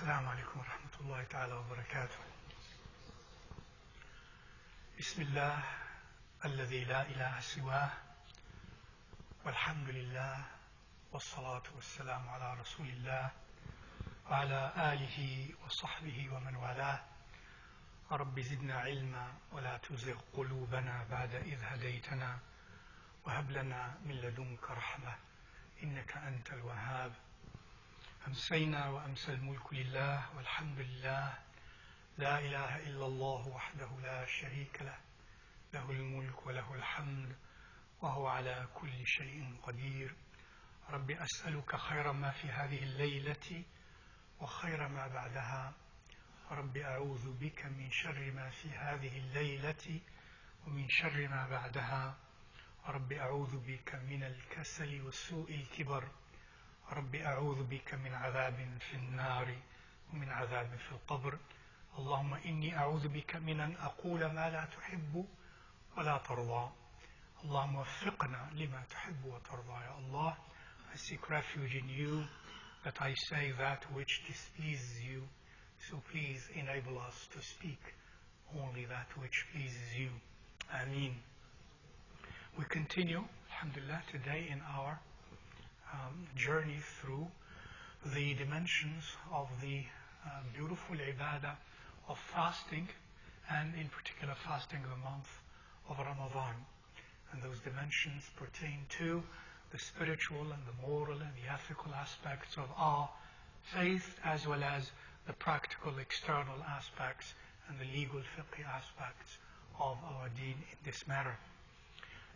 السلام عليكم ورحمة الله تعالى وبركاته. بسم الله الذي لا إله سواه، والحمد لله، والصلاة والسلام على رسول الله وعلى آله وصحبه ومن والاه. رب زدنا علما ولا تزغ قلوبنا بعد إذ هديتنا وهب لنا من لدنك رحمة إنك أنت الوهاب. أمسينا وأمسى الملك لله والحمد لله، لا إله إلا الله وحده لا شريك له، له الملك وله الحمد وهو على كل شيء قدير. رب أسألك خير ما في هذه الليلة وخير ما بعدها. رب أعوذ بك من شر ما في هذه الليلة ومن شر ما بعدها. رب أعوذ بك من الكسل وسوء الكبر. رب أعوذ بك من عذاب في النار ومن عذاب في القبر. اللهم إني أعوذ بك من أن أقول ما لا تحب ولا ترضى. اللهم وفقنا لما تحب وترضى. يا Allah, I seek refuge in you that I say that which displeases you. So please enable us to speak only that which pleases you. Ameen. We continue, alhamdulillah, today in our journey through the dimensions of the beautiful ibadah of fasting, and in particular fasting the month of Ramadan. And those dimensions pertain to the spiritual and the moral and the ethical aspects of our faith, as well as the practical external aspects and the legal fiqh aspects of our deen in this matter.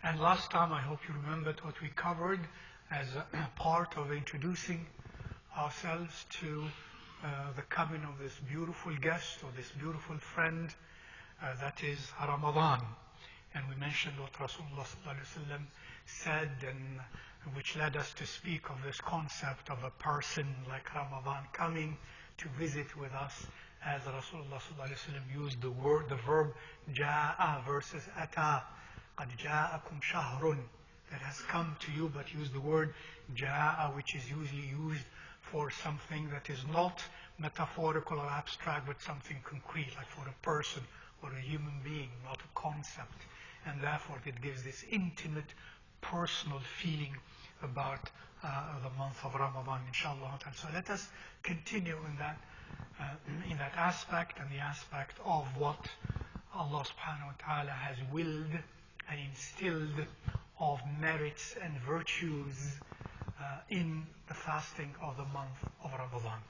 And last time, I hope you remembered what we covered as a part of introducing ourselves to the coming of this beautiful guest or this beautiful friend, that is Ramadan. And we mentioned what Rasulullah ﷺ said, and which led us to speak of this concept of a person like Ramadan coming to visit with us, as Rasulullah ﷺ used the verb ja'a versus ata. قَدْ جَاءَكُمْ شَهْرٌ, that has come to you, but use the word ja'a, which is usually used for something that is not metaphorical or abstract, but something concrete, like for a person or a human being, not a concept. And therefore it gives this intimate, personal feeling about the month of Ramadan, inshallah. So let us continue in that aspect, and the aspect of what Allah subhanahu wa ta'ala has willed and instilled of merits and virtues in the fasting of the month of Ramadan.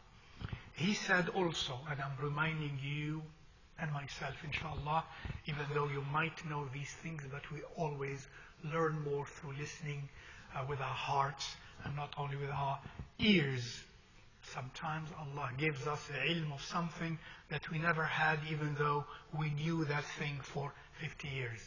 He said also, and I'm reminding you and myself, inshallah, even though you might know these things, but we always learn more through listening with our hearts and not only with our ears. Sometimes Allah gives us the ilm of something that we never had, even though we knew that thing for 50 years.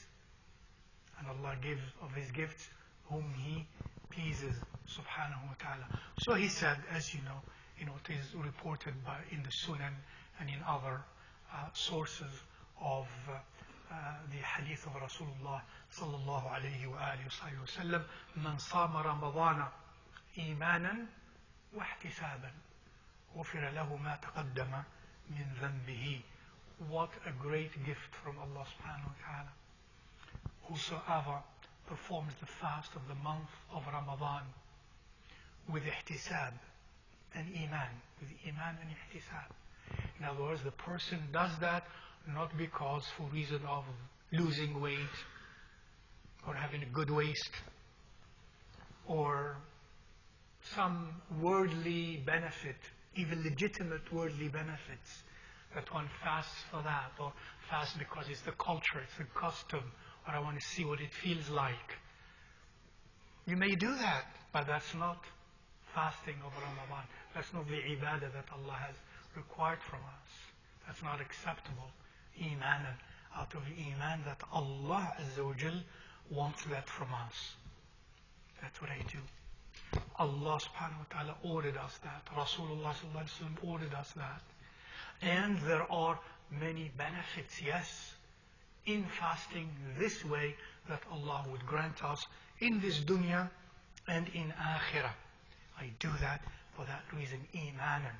And Allah gives of His gifts whom He pleases, subhanahu wa ta'ala. So He said, as you know, it is reported in the Sunan and in other sources of the hadith of Rasulullah sallallahu alayhi wa alihi wa sallam, man sama Ramadana imanan wa ihtisaban ghufira lahu ma taqaddama min dhanbihi. What a great gift from Allah subhanahu wa ta'ala. Whosoever performs the fast of the month of Ramadan with ihtisab and iman, with iman and ihtisab. In other words, the person does that not because for reason of losing weight or having a good waist or some worldly benefit, even legitimate worldly benefits, that one fasts for that, or fasts because it's the culture, it's the custom, or I want to see what it feels like. You may do that, but that's not fasting of Ramadan. That's not the ibadah that Allah has required from us. That's not acceptable. Iman, out of iman that Allah Azza wa Jal wants that from us. That's what I do. Allah subhanahu wa ta'ala ordered us that. Rasulullah sallallahu alayhi wa sallam ordered us that. And there are many benefits, yes, in fasting this way that Allah would grant us in this dunya and in akhirah. I do that for that reason, imanan.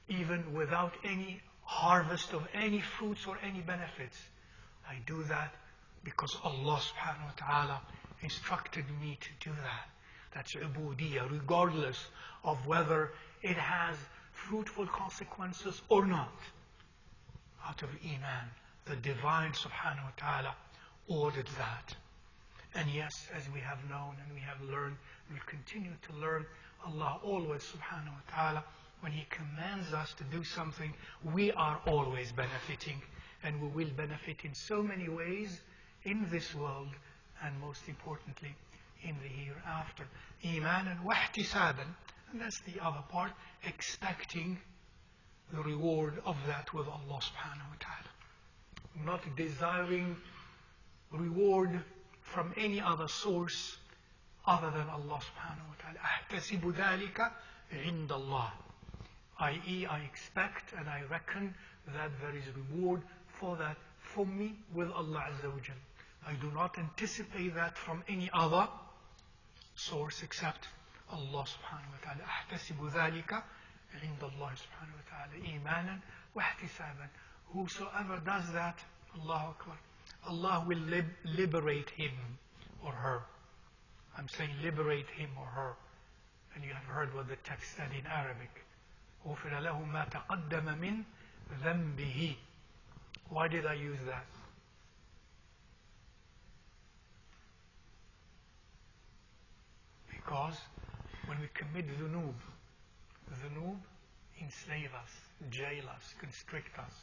even without any harvest of any fruits or any benefits. I do that because Allah subhanahu wa ta'ala instructed me to do that. That's ubudiyah, regardless of whether it has fruitful consequences or not. Out of Iman, the Divine subhanahu wa ta'ala ordered that. And yes, as we have known and we have learned, we continue to learn, Allah always subhanahu wa ta'ala, when He commands us to do something, we are always benefiting, and we will benefit in so many ways in this world, and most importantly, in the hereafter. Imanan wa ihtisaban, and that's the other part, expecting the reward of that with Allah subhanahu wa ta'ala. Not desiring reward from any other source other than Allah subhanahu wa ta'ala. أحتسب ذلك عند الله. I.e., I expect and I reckon that there is reward for that for me with Allah Azza wa Jal. I do not anticipate that from any other source except Allah subhanahu wa ta'ala. أحتسب ذلك عند الله سبحانه وتعالى إيمانا واحتسابا. Whosoever does that, Allahu Akbar, Allah will liberate him or her. I'm saying liberate him or her. And you have heard what the text said in Arabic. غُفِرَ لَهُ مَا تَقَدَّمَ مِنْ ذَنْبِهِ. Why did I use that? Because when we commit dhunub enslave us, jail us, constrict us.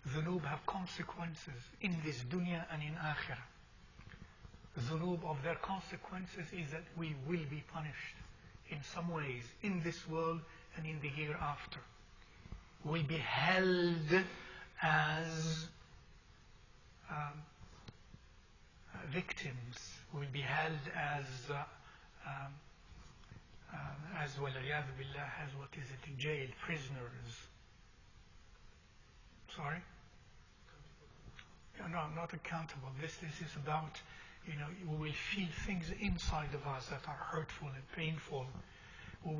Dhunub have consequences in this dunya and in akhirah. Dhunub of their consequences is that we will be punished in some ways in this world and in the hereafter. We'll be held as victims. We'll be held as وَالْعِيَاذُ بِاللَّهِ, as what is it, jail, prisoners. Sorry? No, not accountable. This is about, we will feel things inside of us that are hurtful and painful. We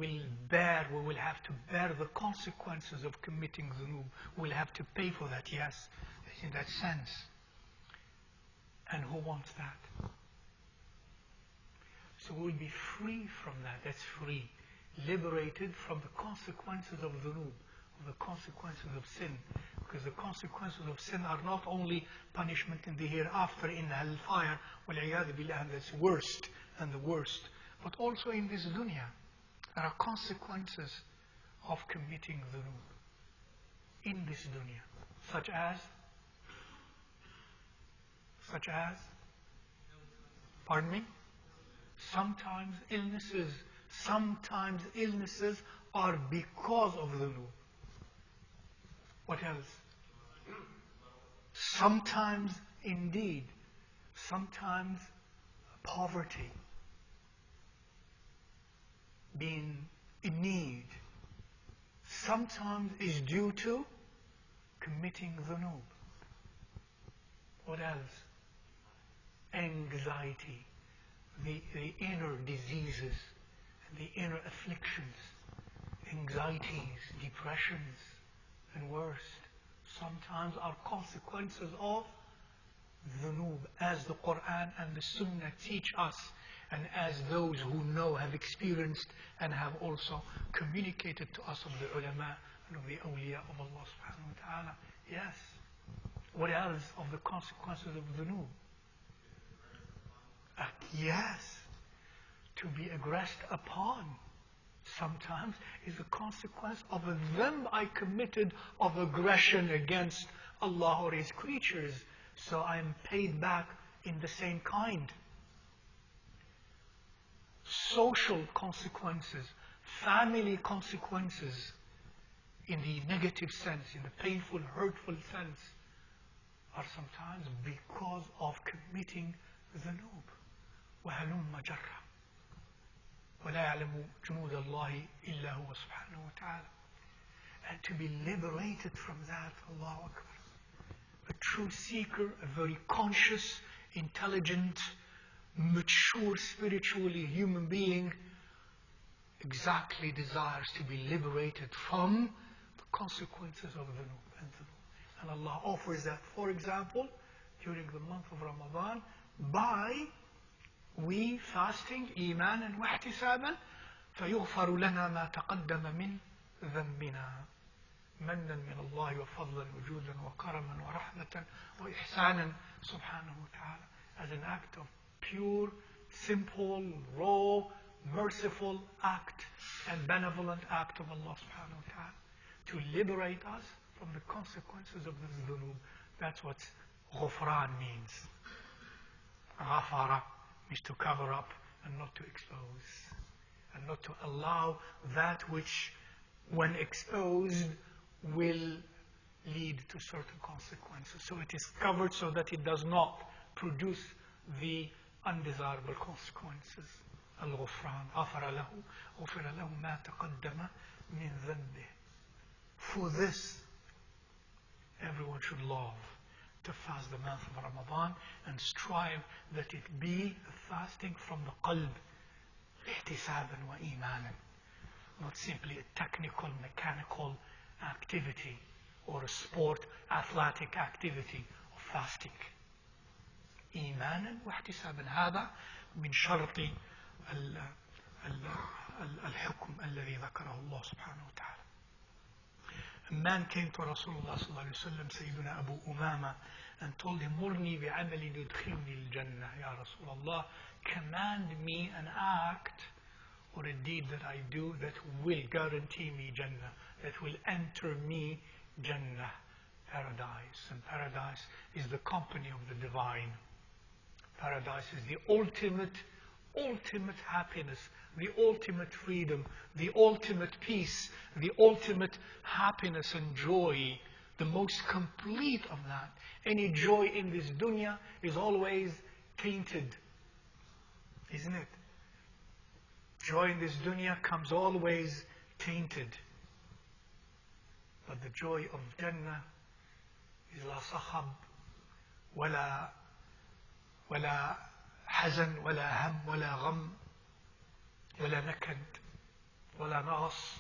will have to bear the consequences of committing dhunub. We'll have to pay for that, yes, in that sense. And who wants that? So we'll be free from that. That's free. Liberated from the consequences of dhunub, of the consequences of sin. Because the consequences of sin are not only punishment in the hereafter, in hellfire, وَالْعِيَاذُ بِاللَّهِ, and that's worst and the worst, but also in this dunya. There are consequences of committing dhunub in this dunya, such as, pardon me? Sometimes illnesses are because of dhunub. What else? Sometimes poverty, being in need, sometimes is due to committing dhunub. What else? Anxiety, the inner diseases, the inner afflictions, anxieties, depressions, and worse, sometimes are consequences of dhunub, as the Quran and the Sunnah teach us, and as those who know have experienced and have also communicated to us of the ulama and of the awliya of Allah subhanahu wa ta'ala. Yes. What else of the consequences of dhunub? Yes. To be aggressed upon sometimes is a consequence of a dhanb I committed of aggression against Allah or His creatures. So I am paid back in the same kind. Social consequences, family consequences, in the negative sense, in the painful, hurtful sense, are sometimes because of committing dhunub. وَهَلُمَّ جَرًّا وَلَا يَعْلَمُ جُنُودَ اللَّهِ إِلَّا هُوَ سُبْحَانَهُ وَتَعَالَى. And to be liberated from that, Allahu Akbar. A true seeker, a very conscious, intelligent, mature spiritually human being exactly desires to be liberated from the consequences of dhunub and dhunub. And Allah offers that, for example, during the month of Ramadan, by we fasting إيمانا واحتسابا فيغفر لنا ما تقدم من ذنبنا منا من الله وفضلا وجودا وكرما ورحمة وإحسانا سبحانه وتعالى, as an act of pure, simple, raw, merciful act and benevolent act of Allah subhanahu wa ta'ala to liberate us from the consequences of this dhunub. That's what ghufran means. Ghafara means to cover up and not to expose, and not to allow that which, when exposed, will lead to certain consequences. So it is covered so that it does not produce the undesirable consequences. Al-Ghufran. غفر له ما تقدم من ذنبه. For this, everyone should love to fast the month of Ramadan and strive that it be a fasting from the qalb, ihtisaban wa imanan, not simply a technical, mechanical activity or a sport, athletic activity of fasting. إيمانا واحتسابا, هذا من شرط الحكم الذي ذكره الله سبحانه وتعالى. A man came to Rasulullah sallallahu alayhi wa sallam, Sayyiduna Abu Umama, and told him, مرني بعمل يدخلني الجنة. Ya Rasulullah, command me an act or a deed that I do that will guarantee me Jannah, that will enter me Jannah, paradise. And paradise is the company of the divine. Paradise is the ultimate happiness, the ultimate freedom, the ultimate peace, the ultimate happiness and joy, the most complete of that. Any joy in this dunya is always tainted, isn't it? Joy in this dunya comes always tainted. But the joy of Jannah is la sakhab, ولا حزن ولا هم ولا غم ولا نكد ولا نغص.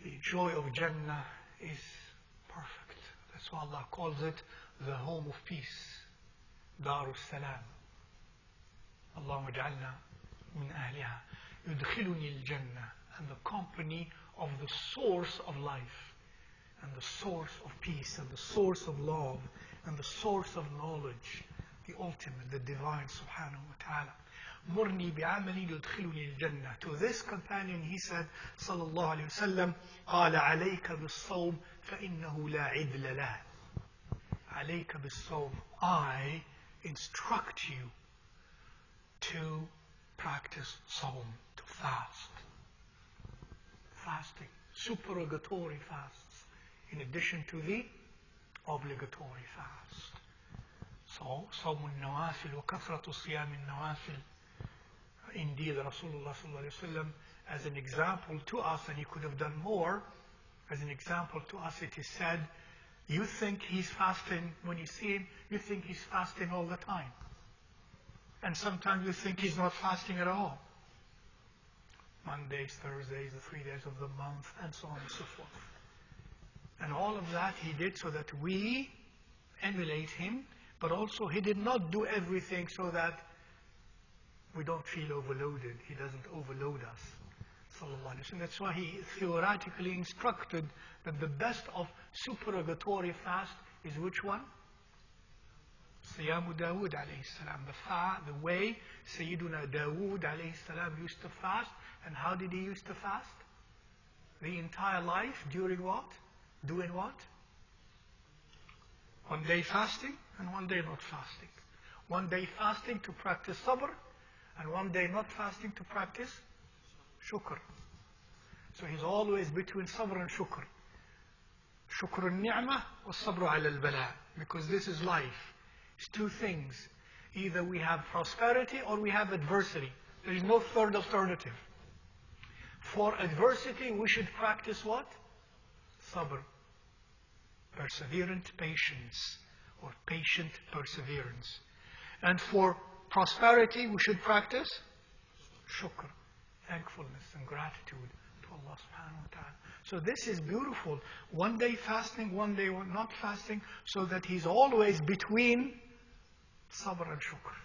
The joy of Jannah is perfect. That's why Allah calls it the home of peace, دار السلام. اللهم اجعلنا من أهلها. يدخلني الجنة, and the company of the source of life, and the source of peace, and the source of love, and the source of knowledge, the ultimate, the divine subhanahu wa ta'ala. مرني بعمل يدخلني الجنة. To this companion he said, sallallahu alayhi wa sallam, قال عليك بالصوم فإنه لا عدل له. عليك بالصوم, I instruct you to practice sawm, to fast. Fasting, supererogatory fasts, in addition to the obligatory fast. So, صوم النوافل وكثرة صيام النوافل. Indeed, Rasulullah sallallahu alayhi wa sallam, as an example to us, and he could have done more, as an example to us it is said, you think he's fasting, when you see him, you think he's fasting all the time. And sometimes you think he's not fasting at all. Mondays, Thursdays, the 3 days of the month, and so on and so forth. And all of that he did so that we emulate him, but also he did not do everything so that we don't feel overloaded. He doesn't overload us. So that's why he theoretically instructed that the best of supererogatory fast is which one? Siyamu Dawood alayhi salam. The way Sayyiduna Dawood alayhi salam used to fast. And how did he used to fast? The entire life during what? Doing what? One day fasting and one day not fasting. One day fasting to practice sabr, and one day not fasting to practice shukr. So he's always between sabr and shukr. Shukr al-ni'mah wa sabr ala al-bala. Because this is life. It's two things. Either we have prosperity or we have adversity. There is no third alternative. For adversity, we should practice what? Sabr. Perseverant patience, or patient perseverance. And for prosperity, we should practice shukr, thankfulness and gratitude to Allah subhanahu wa ta'ala. So this is beautiful. One day fasting, one day not fasting, so that he's always between sabr and shukr.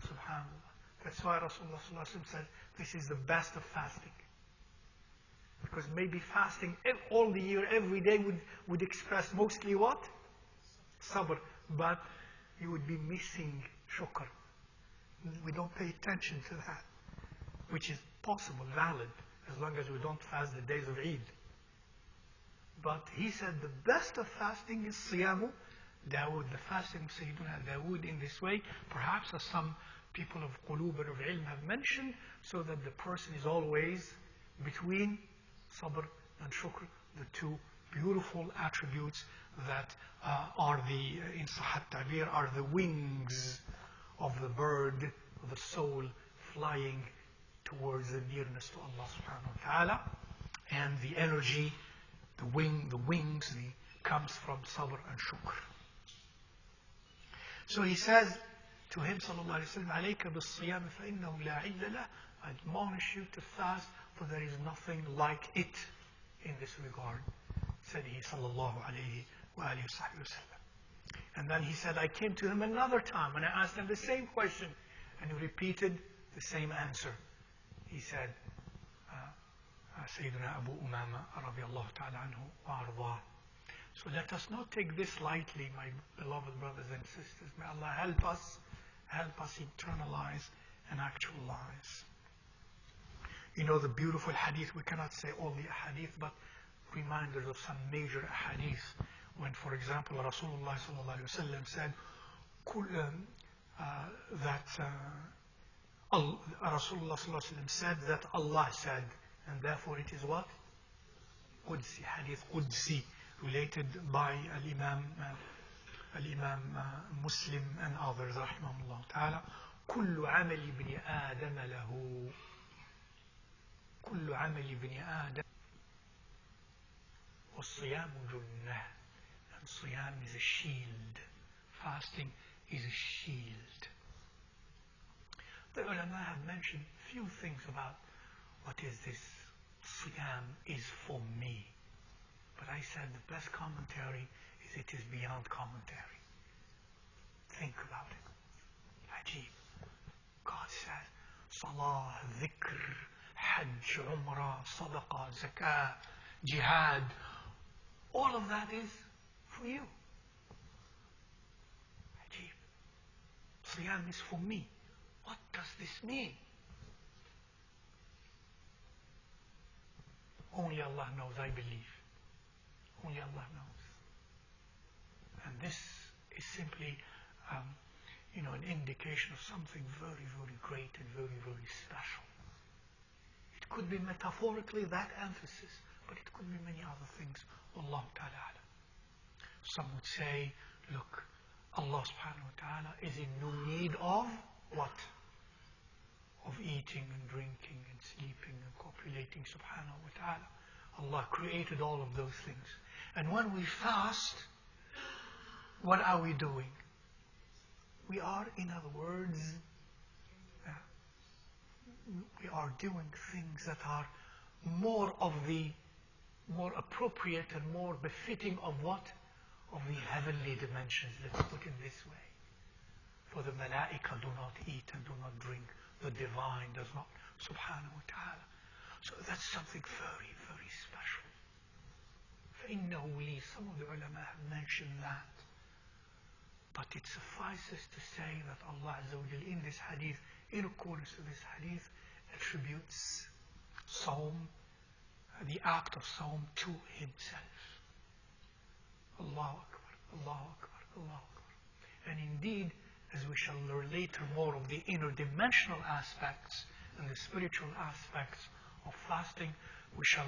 Subhanallah. That's why Rasulullah sallallahu alaihi wasallam said, this is the best of fasting. Because maybe fasting all the year, every day would express mostly what? Sabr. But you would be missing shukr. We don't pay attention to that, which is possible, valid, as long as we don't fast the days of Eid. But he said the best of fasting is Siyamu Dawood, the fasting of Sayyiduna Dawood in this way, perhaps as some people of qulub and of ilm have mentioned, so that the person is always between sabr and shukr, the two beautiful attributes that are in Sahih Tabir, are the wings of the bird, of the soul flying towards the nearness to Allah subhanahu wa ta'ala, and the energy, the wings comes from sabr and shukr. So he says to him, sallallahu alayhi wa sallam, عَلَيْكَ بِالصِّيَامِ فَإِنَّهُ لَا عِدَّ لَهُ, I admonish you to fast, for there is nothing like it in this regard, said he, sallallahu alayhi wa sallam. And then he said, I came to him another time and I asked him the same question, and he repeated the same answer. He said, Sayyidina Abu Umama radiyallahu ta'ala anhu wa ardah. So let us not take this lightly, my beloved brothers and sisters. May Allah help us internalize and actualize. You know the beautiful hadith, we cannot say all the hadith, but reminders of some major hadith. When, for example, Rasulullah sallallahu alayhi wa sallam said that Rasulullah sallallahu alayhi wa sallam said that Allah said, and therefore it is what? Qudsi, hadith Qudsi, related by Al-Imam Muslim and others, rahimahullah ta'ala. كل عمل ابن آدم له كل عمل ابن آدم والصيام جنة. And Siyam is a shield. Fasting is a shield. The ulama have mentioned few things about what is this Siyam is for me. But I said the best commentary is it is beyond commentary. Think about it. Ajib. God says, Salah, Dhikr, Hajj, Umrah, Sadaqah, Zakah, Jihad. All of that is for you. Ajib. Siyam is for me. What does this mean? Only Allah knows, I believe. Only Allah knows. And this is simply, an indication of something very, very great and very, very special. It could be metaphorically that emphasis, but it could be many other things. Wallahu ta'ala. Some would say, look, Allah subhanahu wa ta'ala is in no need of what? Of eating and drinking and sleeping and copulating, subhanahu wa ta'ala. Allah created all of those things. And when we fast, what are we doing? We are, in other words, we are doing things that are more appropriate and more befitting of what? Of the heavenly dimensions, let's put it this way. For the malaika do not eat and do not drink. The divine does not, subhanahu wa ta'ala. So that's something very, very special. فَإِنَّهُ لِي, some of the ulama have mentioned that. But it suffices to say that Allah Azza wa Jal in this hadith, in accordance to this hadith, attributes Sawm, the act of Sawm, to Himself. Allahu Akbar, Allahu Akbar, Allahu Akbar. And indeed, as we shall learn later more of the interdimensional aspects and the spiritual aspects of fasting, we shall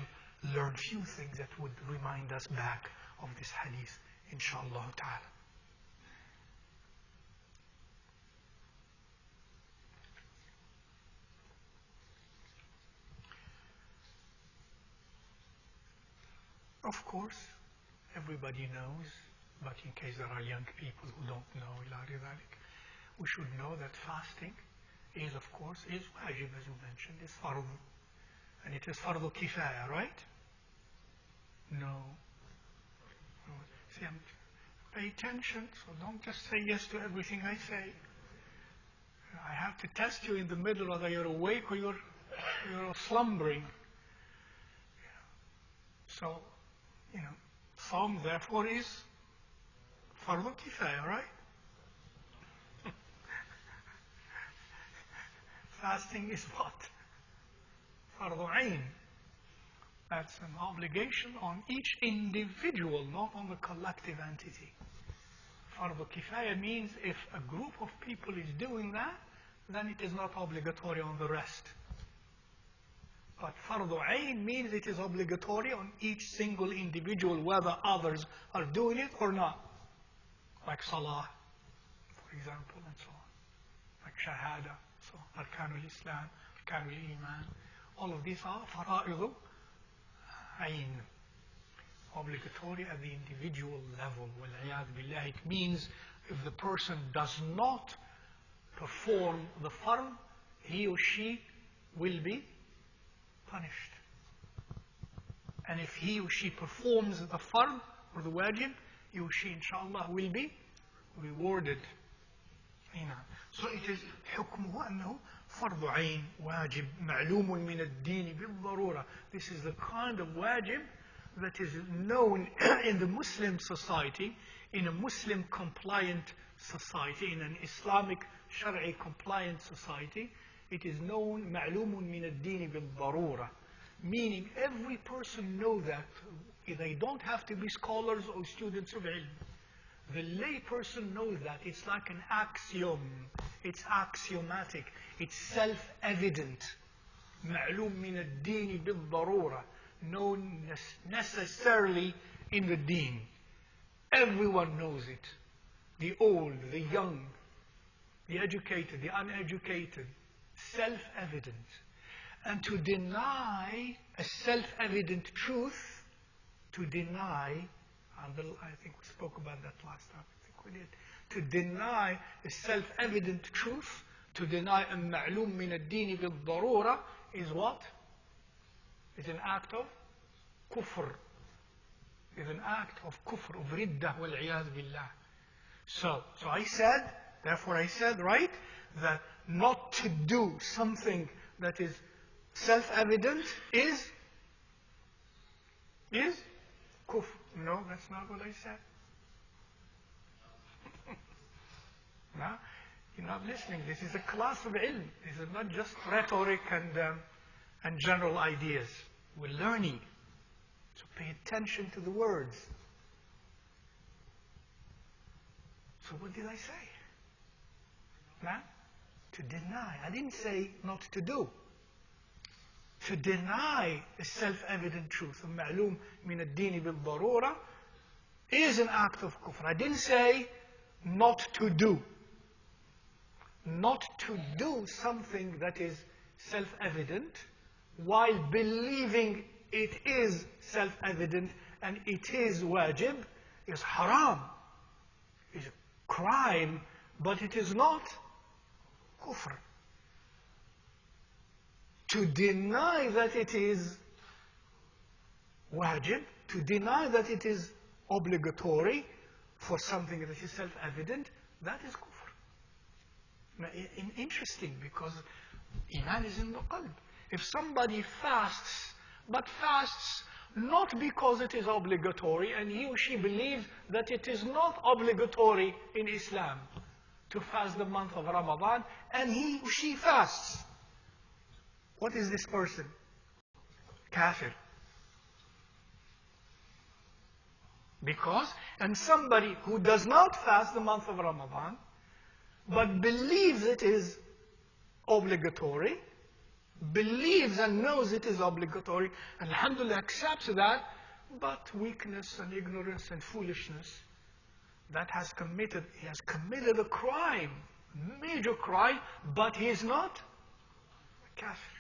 learn few things that would remind us back of this hadith, inshallah ta'ala. Of course, everybody knows, but in case there are young people who don't know, we should know that fasting is wajib, as you mentioned, is farz, And it is fardu kifaya, right? No. See, pay attention, so don't just say yes to everything I say. I have to test you in the middle whether you're awake or you're slumbering. So, Sawm therefore is fardu kifaya, right? Fasting is what? Fardu ayn. That's an obligation on each individual, not on the collective entity. Fardu kifaya means if a group of people is doing that, then it is not obligatory on the rest. But fardu ayn means it is obligatory on each single individual, whether others are doing it or not. Like salah, for example, and so on. Like shahada, so arkanul Islam, arkanul iman. All of these are fara'idu ayn. Obligatory at the individual level. Wal-iyad billah. It means if the person does not perform the fard, he or she will be punished. And if he or she performs the fard or the wajib, he or she inshallah will be rewarded. So it is حكمه أنه فرض عين واجب معلوم من الدين بالضرورة. This is the kind of wajib that is known in the Muslim society, in a Muslim compliant society, in an Islamic Shari'i compliant society. It is known معلوم من الدين بالضرورة, meaning every person knows that. They don't have to be scholars or students of ilm. The lay person knows that. It's like an axiom. It's axiomatic. It's self-evident. معلوم من الدين بالضرورة. Known necessarily in the deen. Everyone knows it. The old, the young, the educated, the uneducated. Self-evident. And to deny a self-evident truth, to deny, I think we spoke about that last time, I think we did. To deny a self-evident truth, to deny a ma'lum min ad-din bil-darura is what? Is an act of kufr. Is an act of kufr, of riddah wal-iyaz billah. So I said, therefore I said, right, that not to do something that is self-evident is kufr. No, that's not what I said. No, you're not listening. This is a class of ilm. This is not just rhetoric and general ideas. We're learning. So pay attention to the words. So what did I say? Nah? To deny. I didn't say not to do. To deny a self-evident truth, المعلوم من الدين بالضرورة, is an act of kufr. I didn't say not to do. Not to do something that is self-evident while believing it is self-evident and it is wajib is haram. Is a crime, but it is not kufr. To deny that it is wajib, to deny that it is obligatory for something that is self-evident, that is kufr. Now, interesting, because iman is in the qalb. If somebody fasts, but fasts not because it is obligatory, and he or she believes that it is not obligatory in Islam to fast the month of Ramadan, and he or she fasts, what is this person? Kafir. Because, and somebody who does not fast the month of Ramadan, but believes it is obligatory, believes and knows it is obligatory, and alhamdulillah accepts that, but weakness and ignorance and foolishness, that he has committed a crime, major crime, but he is not a kafir.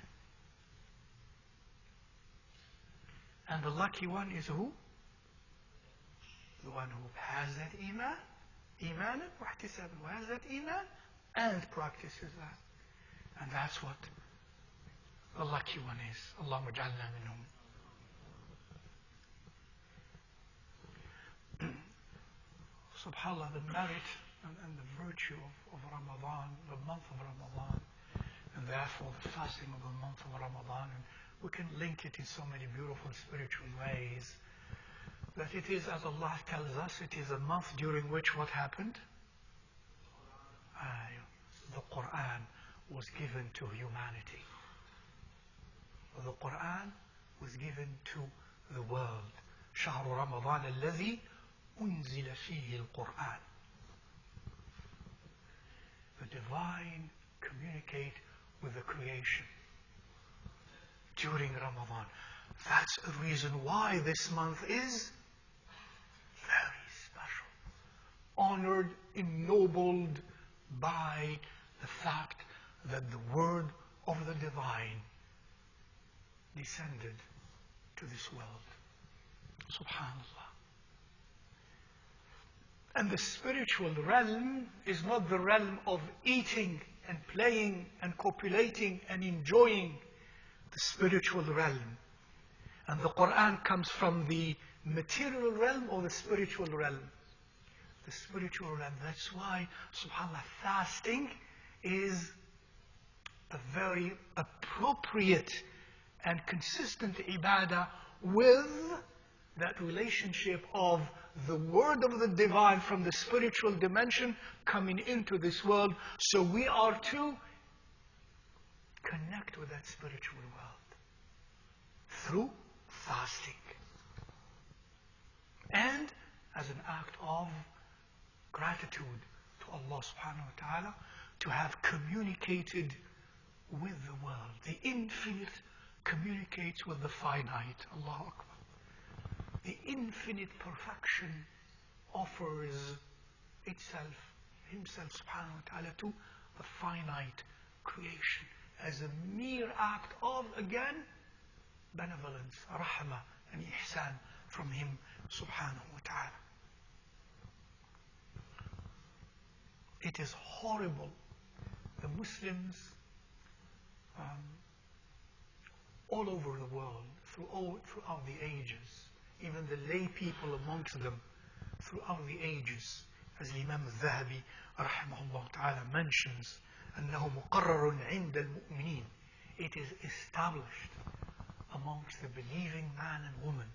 And the lucky one is who? The one who has that iman, imanan wa ihtisaban, who has that iman and practices that. And that's what the lucky one is. Allahumma ja'alna minhum. SubhanAllah, the merit and the virtue of Ramadan, the month of Ramadan, and therefore the fasting of the month of Ramadan, and we can link it in so many beautiful spiritual ways, that it is, as Allah tells us, it is a month during which what happened? The Quran was given to humanity. The Quran was given to the world. شهر رمضان الذي أنزل فيه القرآن. The divine communicate with the creation during Ramadan. That's a reason why this month is very special. Honored, ennobled by the fact that the word of the divine descended to this world. SubhanAllah. And the spiritual realm is not the realm of eating and playing and copulating and enjoying. The spiritual realm. And the Quran comes from the material realm or the spiritual realm? The spiritual realm. That's why, subhanAllah, fasting is a very appropriate and consistent ibadah with that relationship of the word of the divine from the spiritual dimension coming into this world. So we are to connect with that spiritual world through fasting. And as an act of gratitude to Allah subhanahu wa ta'ala, to have communicated with the world. The infinite communicates with the finite. Allahu Akbar. The infinite perfection offers itself, himself subhanahu wa ta'ala, to the finite creation as a mere act of, again, benevolence, rahmah, and ihsan from him subhanahu wa ta'ala. It is horrible. The Muslims all over the world, throughout the ages, even the lay people amongst them, throughout the ages, as Imam al-Dhahabi rahimahullah ta'ala mentions, أنه مقرر عند المؤمنين. It is established amongst the believing man and woman,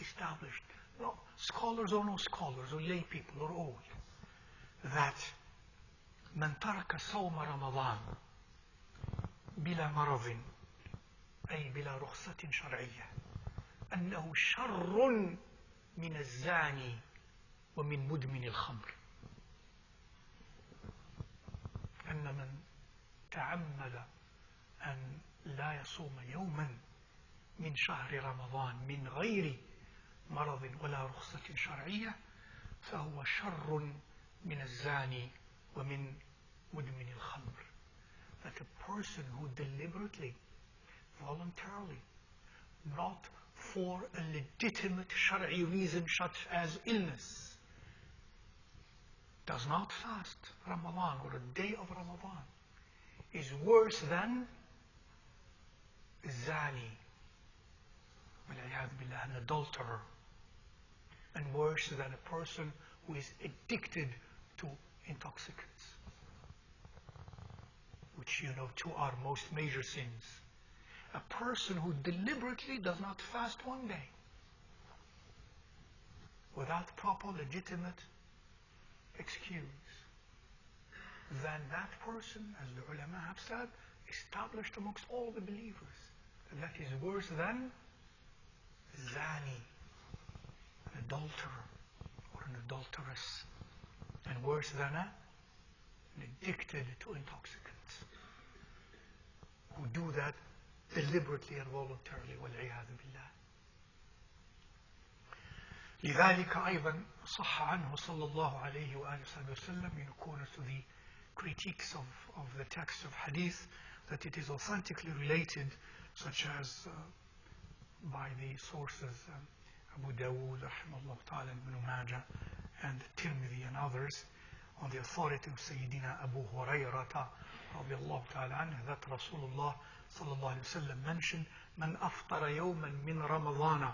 established, no, scholars or no scholars, or lay people or all, that من ترك صوم رمضان بلا مرض أي بلا رخصة شرعية أنه شر من الزاني ومن مدمن الخمر. أن من تعمد أن لا يصوم يوما من شهر رمضان من غير مرض ولا رخصة شرعية فهو شر من الزاني ومن مدمن الخمر. That a person who deliberately, voluntarily, not for a legitimate shari'i reason such as illness, does not fast Ramadan or a day of Ramadan, is worse than zani, an adulterer, and worse than a person who is addicted to intoxicants, which you know two are most major sins. A person who deliberately does not fast one day without proper legitimate excuse, then that person, as the ulama have said, established amongst all the believers, that is worse than zani, an adulterer or an adulteress, and worse than an addicted to intoxicants, who do that deliberately and voluntarily, والعياذ بالله. لذلك أيضا صح عنه صلى الله عليه وآله وسلم, in accordance to the critiques of the text of hadith, that it is authentically related, such as by the sources Abu Dawood rahimahullah ta'ala, Ibn Majah, and Tirmidhi and others, on the authority of Sayyidina Abu Hurayrata radiallahu ta'ala anhu, that Rasulullah sallallahu alayhi wa sallam mentioned, من أفطر يوما من رمضان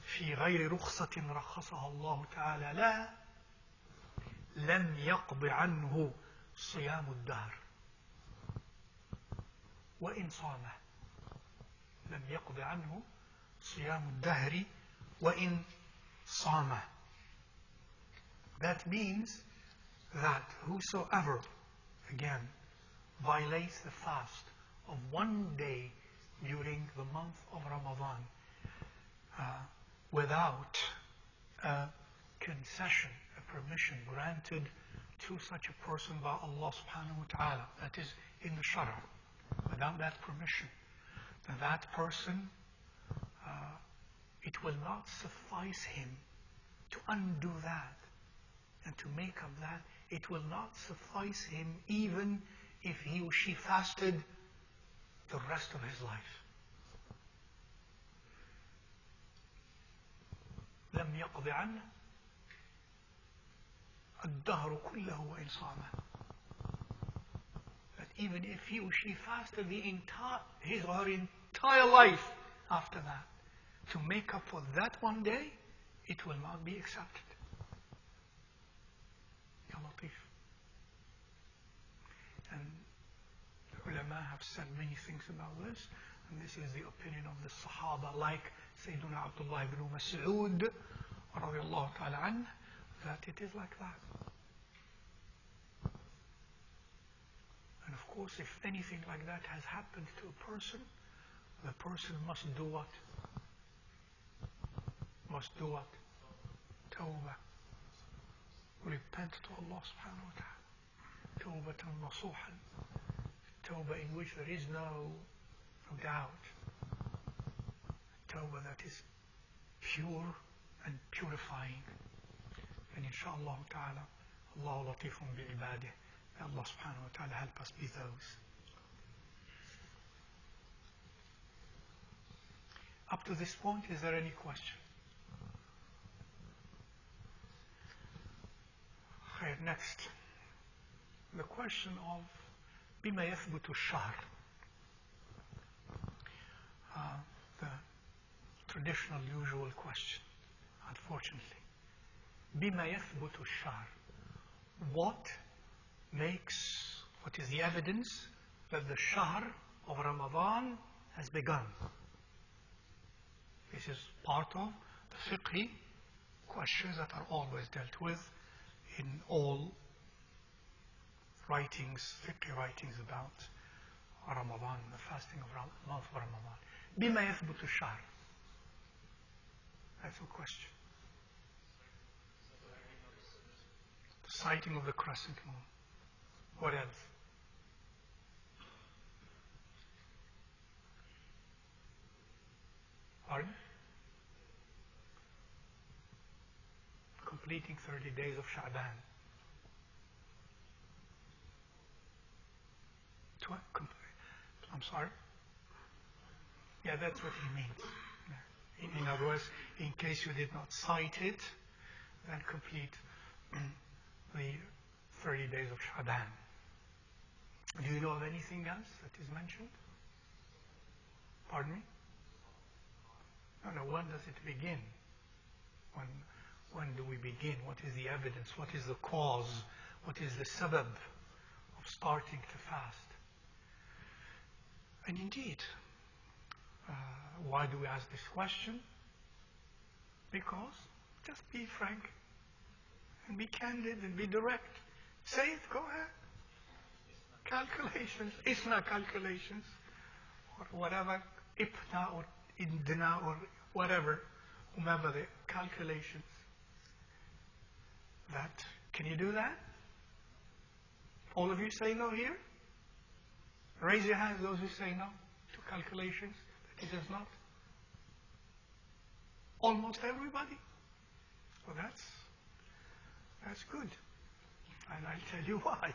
في غير رخصة رخصها الله تعالى لا لم يقض عنه صيام الدهر وإن صامه. لم يقض عنه صيام الدهر وإن صامه. That means that whosoever, again, violates the fast of one day during the month of Ramadan without a concession, a permission granted to such a person by Allah subhanahu wa ta'ala, that is in the Shara, without that permission, then that person, it will not suffice him to undo that and to make up that. It will not suffice him even if he or she fasted the rest of his life. لم يقض عنه الدهر كله وإن صامه. That even if he or she fasted his or her entire life after that, to make up for that one day, it will not be accepted. Ya Latif. And the ulama have said many things about this, and this is the opinion of the Sahaba, like Sayyiduna Abdullah ibn Mas'ud radiallahu ta'ala anhu, that it is like that. And of course, if anything like that has happened to a person, the person must do what? Must do what? Tawbah. Repent to Allah subhanahu wa ta'ala. Tawbatan nasuhan. Tawbah in which there is no doubt. Tawbah that is pure and purifying. And inshaAllah ta'ala, Allah latifun bi'ibadih. Allah subhanahu wa ta'ala help us be those. Up to this point, is there any question? Next, the question of بما يثبت الشهر. The traditional, usual question, unfortunately. بما يثبت الشهر. What is the evidence that the shahr of Ramadan has begun? This is part of the fiqh questions that are always dealt with in all writings, fiqh writings about Ramadan, the fasting of the month of Ramadan. بما يثبت الشهر. That's a question. The sighting of the crescent moon. What else? Pardon? Completing 30 days of Sha'ban. I'm sorry? Yeah, that's what he means. In other words, in case you did not cite it, then complete the 30 days of Sha'ban. Do you know of anything else that is mentioned? Pardon me? No, when does it begin? When do we begin? What is the evidence? What is the cause? What is the sabab of starting to fast? And indeed, why do we ask this question? Because, just be frank, and be candid, and be direct. Say it, go ahead. Calculations, ISNA calculations, or whatever, IPNA or INDNA or whatever, whomever the calculations. Can you do that? All of you say no here? Raise your hands, those who say no to calculations, that he does not. Almost everybody. Well, that's good. And I'll tell you why.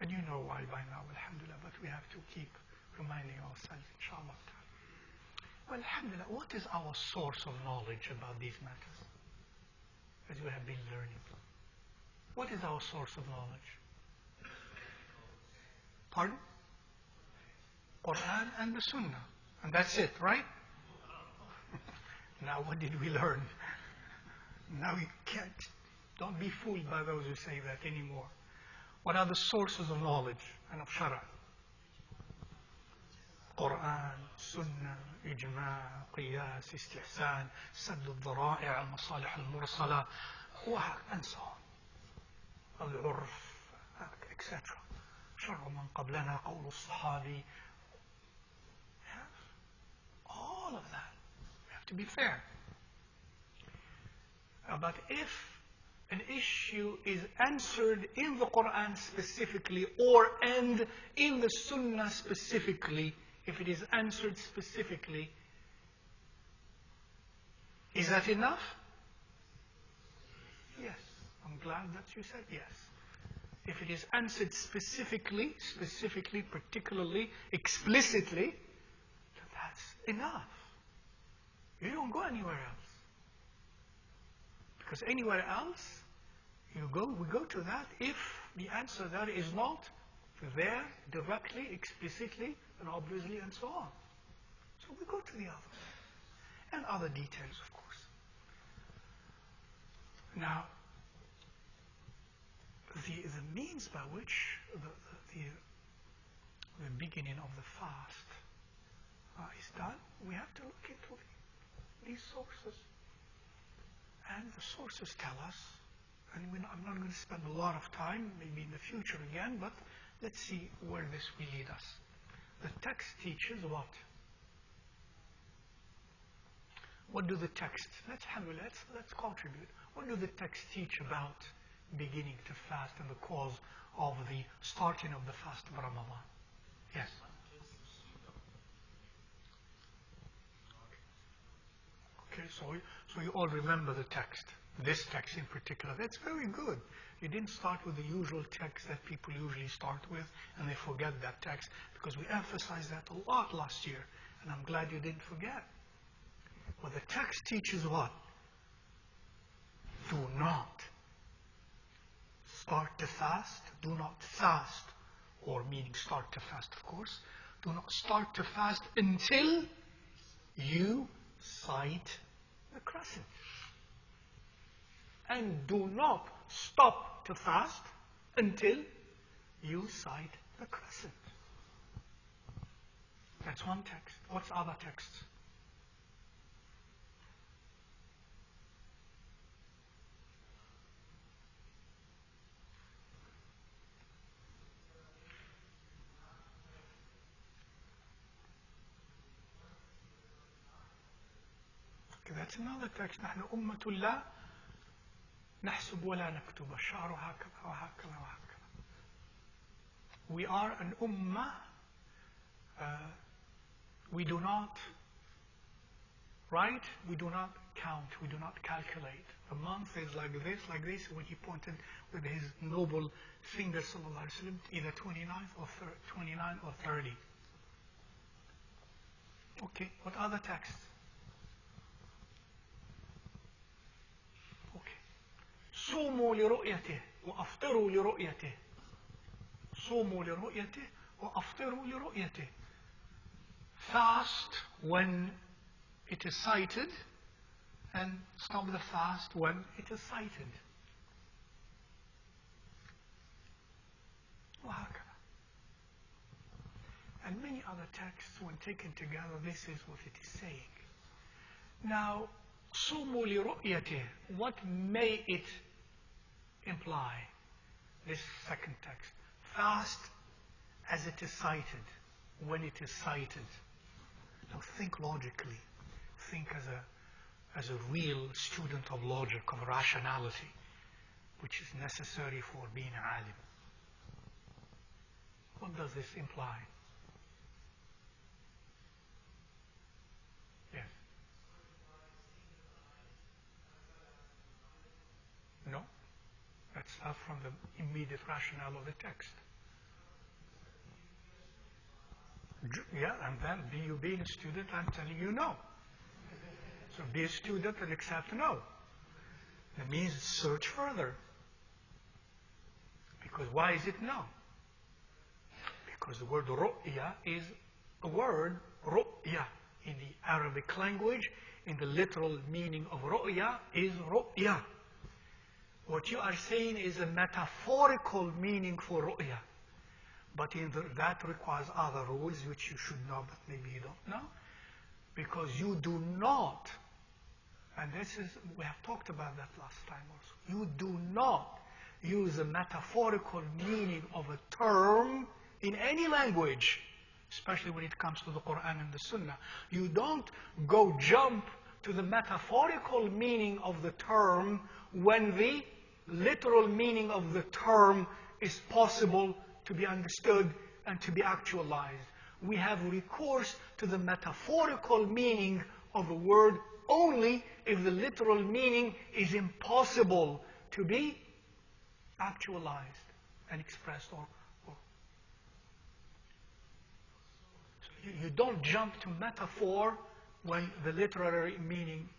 And you know why by now, alhamdulillah, but we have to keep reminding ourselves, inshallah. Well, alhamdulillah, what is our source of knowledge about these matters, as we have been learning? What is our source of knowledge? Pardon? Quran and the Sunnah. And that's it, right? Now what did we learn? Now we can't. Don't be fooled by those who say that anymore. What are the sources of knowledge and of Shara? Quran, Sunnah, Ijma', Qiyas, Istihsan, Sadd al-Dhara'i', al-Masalih al-Mursala, and so on. Al-Urf, etc. شر من قبلنا قول الصحابي. All of that. We have to be fair. But if an issue is answered in the Quran specifically and in the Sunnah specifically, if it is answered specifically, is that enough? Yes. I'm glad that you said yes. If it is answered specifically, particularly, explicitly, then that's enough. You don't go anywhere else. Because anywhere else, we go to that if the answer there is not there directly, explicitly, and obviously, and so on. So we go to the other. And other details, of course. Now, the means by which the beginning of the fast is done, we have to look into these sources. And the sources tell us, and I'm not going to spend a lot of time, maybe in the future again, but let's see where this will lead us. The text teaches what? What do the texts, let's contribute. What do the texts teach about beginning to fast and the cause of the starting of the fast of Ramadan? Yes. Okay, so you all remember the text, this text in particular. That's very good. You didn't start with the usual text that people usually start with, and they forget that text, because we emphasized that a lot last year, and I'm glad you didn't forget. Well, the text teaches what? Do not start to fast, do not fast, or meaning start to fast, of course. Do not start to fast until you sight the crescent. And do not stop to fast until you sight the crescent. That's one text. What's other texts? That's another text. نحن أمة لا نحسب ولا نكتب الشهر هكذا وهكذا وهكذا. We are an ummah. We do not write, we do not count, we do not calculate. A month is like this, when he pointed with his noble finger, sallallahu alaihi wasallam, either 29 or 30. Okay, what other texts? صوموا لرؤيته وأفطروا لرؤيته. صوموا لرؤيته وأفطروا لرؤيته. Fast when it is sighted, and stop the fast when it is sighted. وهكذا. And many other texts, when taken together, this is what it is saying. Now, صوموا لرؤيته, what may it imply? This second text. Fast as it is sighted, when it is sighted. Now think logically. Think as a real student of logic, of rationality, which is necessary for being an alim. What does this imply? Yes. No. That's not from the immediate rationale of the text. Yeah, and then you being a student, I'm telling you no. So be a student and accept no. That means search further. Because why is it no? Because the word ru'ya is a word, ru'ya, in the Arabic language, in the literal meaning of ru'ya is ru'ya. What you are saying is a metaphorical meaning for ru'ya. But that requires other rules which you should know, but maybe you don't know. Because you do not, and we have talked about that last time also, you do not use a metaphorical meaning of a term in any language, especially when it comes to the Quran and the Sunnah. You don't go jump to the metaphorical meaning of the term when the literal meaning of the term is possible to be understood and to be actualized. We have recourse to the metaphorical meaning of a word only if the literal meaning is impossible to be actualized and expressed. So you don't jump to metaphor when the literary meaning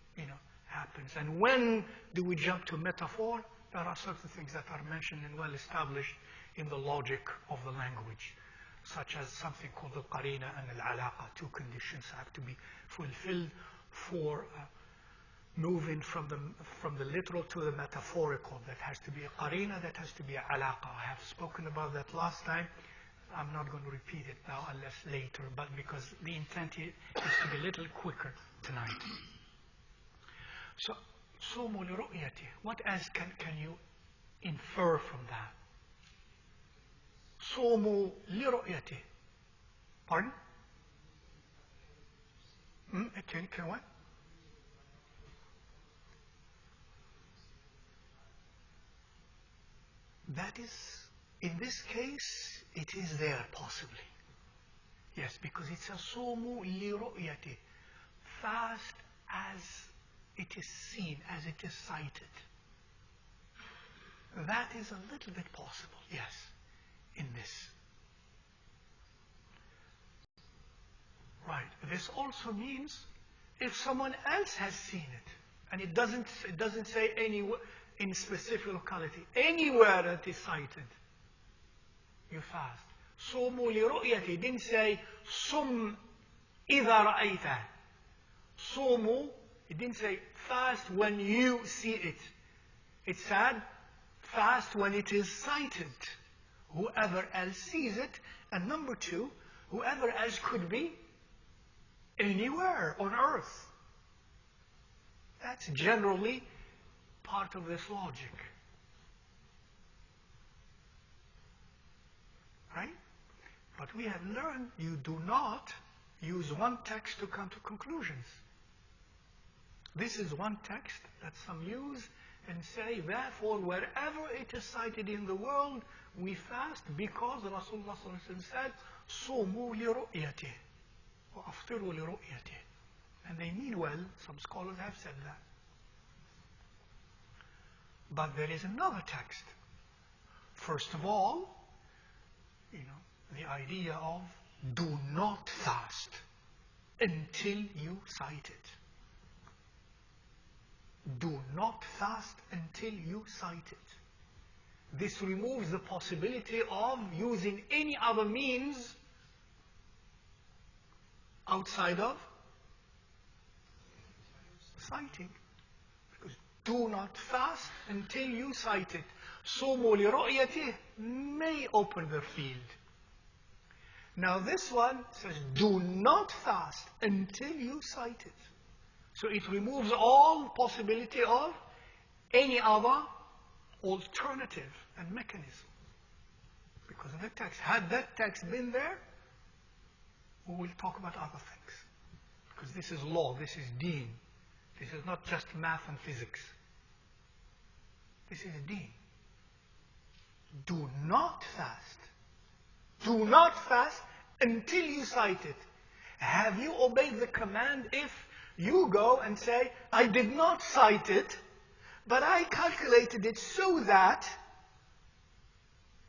happens. And when do we jump to metaphor? There are certain things that are mentioned and well established in the logic of the language, such as something called the qarina and al-alaqa. Two conditions have to be fulfilled for moving from the literal to the metaphorical. That has to be a qarina, that has to be a alaqa. I have spoken about that last time. I'm not going to repeat it now unless later, but because the intent is to be a little quicker tonight. So, sumu li ru'yati. What else can you infer from that? Sumu li ru'yati. Pardon? Can what? That is, in this case, it is there possibly. Yes, because it's a sumu li ru'yati. Fast as it is seen, as it is sighted. That is a little bit possible, yes, in this. Right. This also means if someone else has seen it, and it doesn't say anywhere in specific locality, anywhere that is sighted, you fast. Sumu li ru'yati. It didn't say sum idha ra'ayta. Sumu, it didn't say fast when you see it. It said fast when it is sighted. Whoever else sees it. And number two, whoever else could be anywhere on earth. That's generally part of this logic. Right? But we have learned you do not use one text to come to conclusions. This is one text that some use and say, therefore, wherever it is cited in the world, we fast because Rasulullah said, Sumu li ru'yati, wa aftiru li ru'yati. And they mean well, some scholars have said that. But there is another text. First of all, the idea of do not fast until you sight it. Do not fast until you sight it. This removes the possibility of using any other means outside of sighting. Because do not fast until you sight it. Sumu li ru'yati may open the field. Now this one says do not fast until you sight it. So it removes all possibility of any other alternative and mechanism. Because of the text. Had that text been there, we will talk about other things. Because this is law, this is deen. This is not just math and physics. This is deen. Do not fast. Do not fast until you sight it. Have you obeyed the command if you go and say, I did not sight it, but I calculated it so that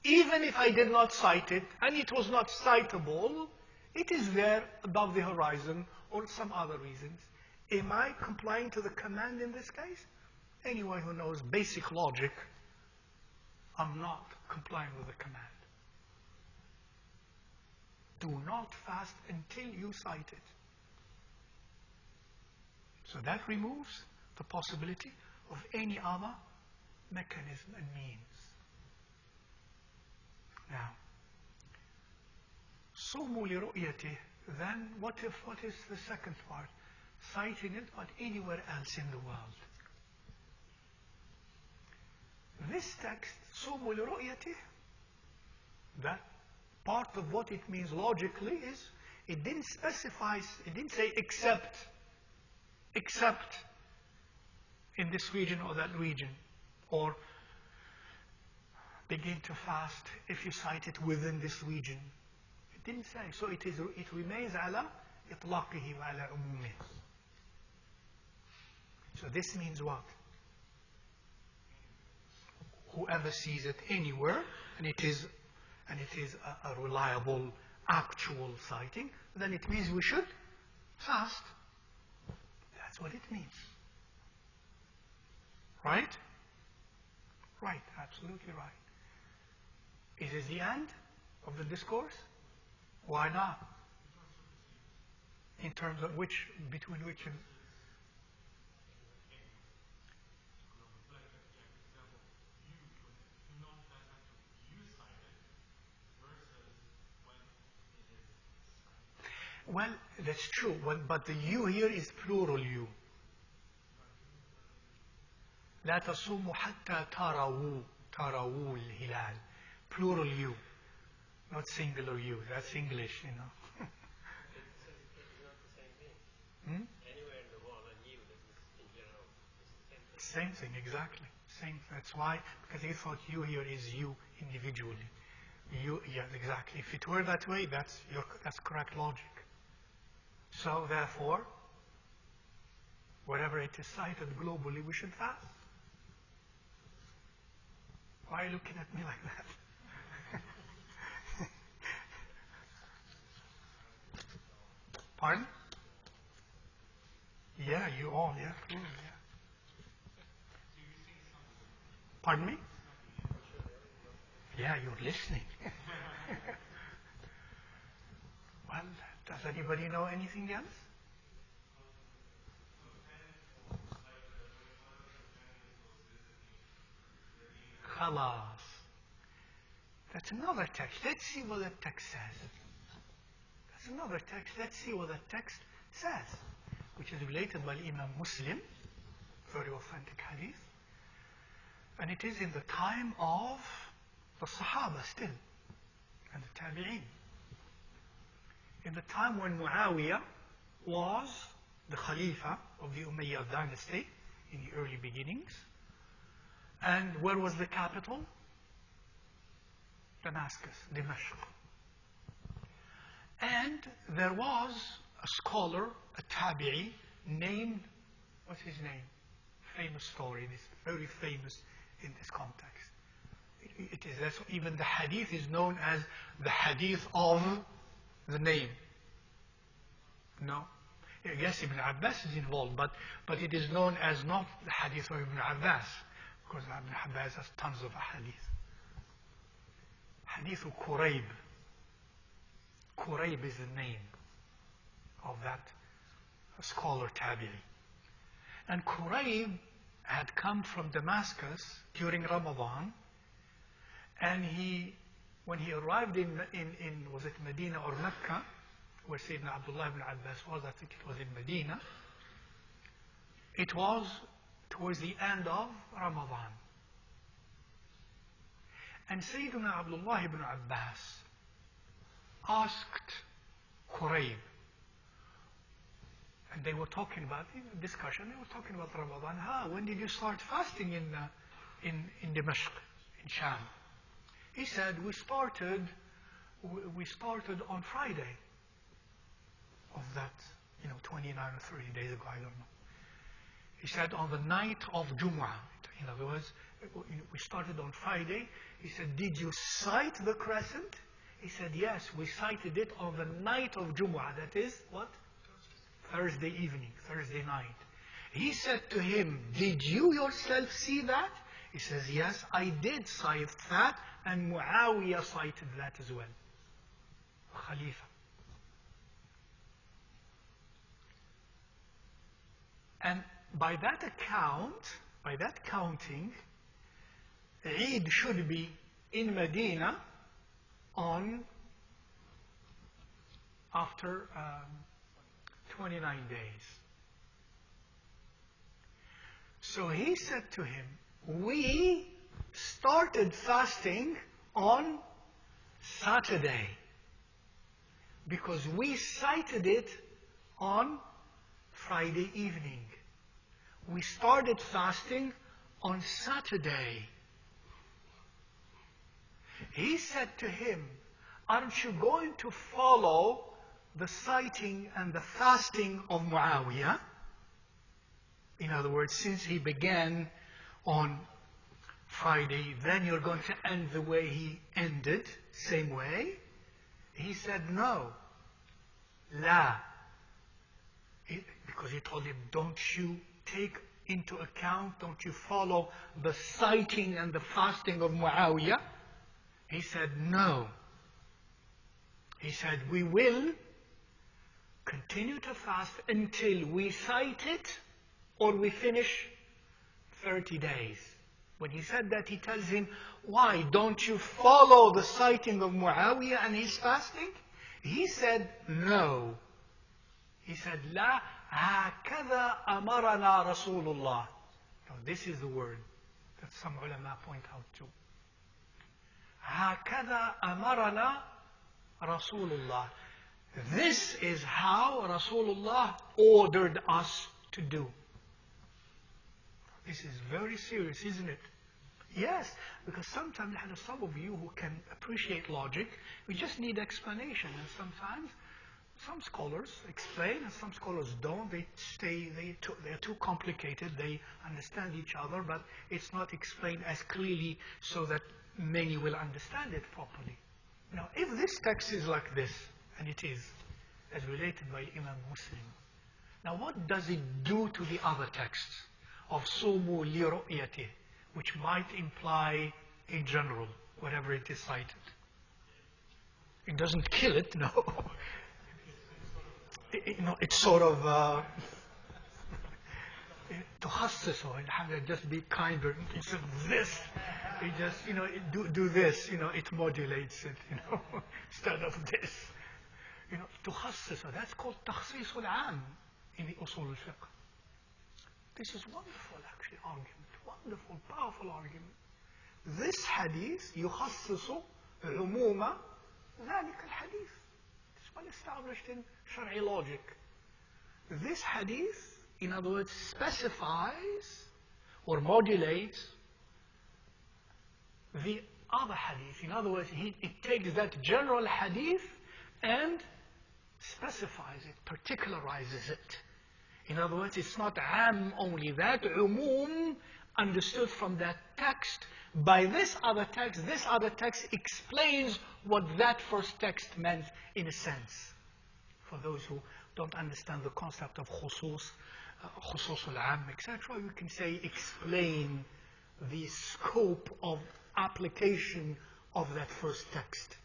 even if I did not sight it, and it was not sightable, it is there above the horizon or some other reasons. Am I complying to the command in this case? Anyone who knows basic logic I'm not complying with the command. Do not fast until you cite it. So that removes the possibility of any other mechanism and means. Now, صوموا لرؤيته. Then what is the second part? Citing it, but anywhere else in the world. This text, صوموا لرؤيته, that part of what it means logically is, it didn't specify, it didn't say except in this region or that region, or begin to fast if you cite it within this region. It didn't say. So it remains على إطلاقه وعلى عمومه. So this means what? Whoever sees it anywhere, and it is a reliable, actual sighting, then it means we should fast. That's what it means. Right? Right, absolutely right. Is it the end of the discourse? Why not? In terms of which, between which and... Well, that's true, but the you here is plural you. لا تصوموا حتى تروا الهلال. Plural you, not singular you. That's English, you know. It's not the same thing. Anywhere in the world, and you, in general, it's the same thing. Same thing, exactly. Same. That's why, because he thought you here is you individually. You, yeah, exactly. If it were that way, that's correct logic. So therefore, wherever it is cited globally, we should fast. Why are you looking at me like that? Pardon? Yeah, you all, yeah. Cool, yeah. Pardon me? Yeah, you're listening. Well, does anybody know anything else? Khalas. That's another text. Let's see what that text says. That's another text. Let's see what that text says, which is related by Imam Muslim, very authentic hadith. And it is in the time of the Sahaba still, and the Tabi'een. In the time when Muawiyah was the Khalifa of the Umayyad dynasty in the early beginnings. And where was the capital? Damascus, Dimashq. And there was a scholar, a Tabi'i, named, what's his name? Famous story, this very famous in this context. It is even the hadith is known as the hadith of the name. No. Yes, Ibn Abbas is involved, but it is known as not the hadith of Ibn Abbas, because Ibn Abbas has tons of hadith. Hadith of Qurayb. Qurayb is the name of that scholar Tabi'i. And Qurayb had come from Damascus during Ramadan, and when he arrived in was it Medina or Mecca, where Sayyidina Abdullah ibn Abbas was, I think it was in Medina, it was towards the end of Ramadan. And Sayyidina Abdullah ibn Abbas asked Qurayb, and they were talking about, in a discussion, they were talking about Ramadan. When did you start fasting in Dimashq, in Sham? He said, we started on Friday of that, 29 or 30 days ago, I don't know. He said, on the night of Jumu'ah. In other words, we started on Friday. He said, did you sight the crescent? He said, yes, we sighted it on the night of Jumu'ah. That is, what? Thursday evening, Thursday night. He said to him, did you yourself see that? He says, yes, I did cite that, and Muawiyah cited that as well. Khalifa. And by that account, by that counting, Eid should be in Medina on after 29 days. So he said to him, we started fasting on Saturday because we cited it on Friday evening. We started fasting on Saturday. He said to him, aren't you going to follow the citing and the fasting of Muawiyah? In other words, since he began on Friday, then you're going to end the way he ended, same way? He said, no. La. Because he told him, don't you take into account, don't you follow the citing and the fasting of Muawiyah? He said, no. He said, we will continue to fast until we cite it or we finish 30 days. When he said that, he tells him, why don't you follow the citing of Muawiyah and his fasting? He said, no. He said, لا هكذا أمرنا رسول الله. Now this is the word that some ulama point out to. هكذا أمرنا رسول الله. This is how Rasulullah ordered us to do. This is very serious, isn't it? Yes, because sometimes some of you who can appreciate logic, we just need explanation. And sometimes some scholars explain and some scholars don't. They're too complicated. They understand each other, but it's not explained as clearly so that many will understand it properly. Now, if this text is like this, and it is, as related by Imam Muslim, now what does it do to the other texts of Sumu li ru'yatih, which might imply in general, wherever it is cited? It doesn't kill it, no. It's sort of تخصصه, just be kinder. Instead of this, it just, do this, it modulates it, instead of this. تخصصه, that's called تخصيص العام in the usul al-fiqh. This is wonderful, actually, argument. Wonderful, powerful argument. This hadith يخصص عموم ذلك الحديث. It's well established in Shari'i logic. This hadith, in other words, specifies or modulates the other hadith. In other words, it takes that general hadith and specifies it, particularizes it. In other words, it's not am only, that umum understood from that text. By this other text explains what that first text meant in a sense. For those who don't understand the concept of khusus al-am, etc., you can say explain the scope of application of that first text.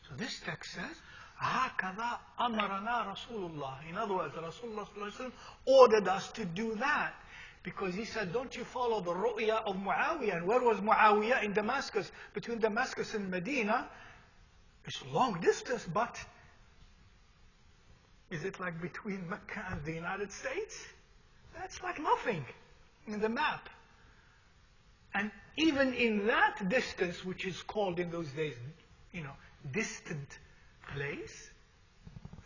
So this text says, هكذا أمرنا رسول الله. In other words, Rasulullah ordered us to do that. Because he said, don't you follow the ru'ya of Muawiyah? And where was Muawiyah? In Damascus. Between Damascus and Medina, it's a long distance, but is it like between Mecca and the United States? That's like nothing in the map. And even in that distance, which is called in those days, distant place,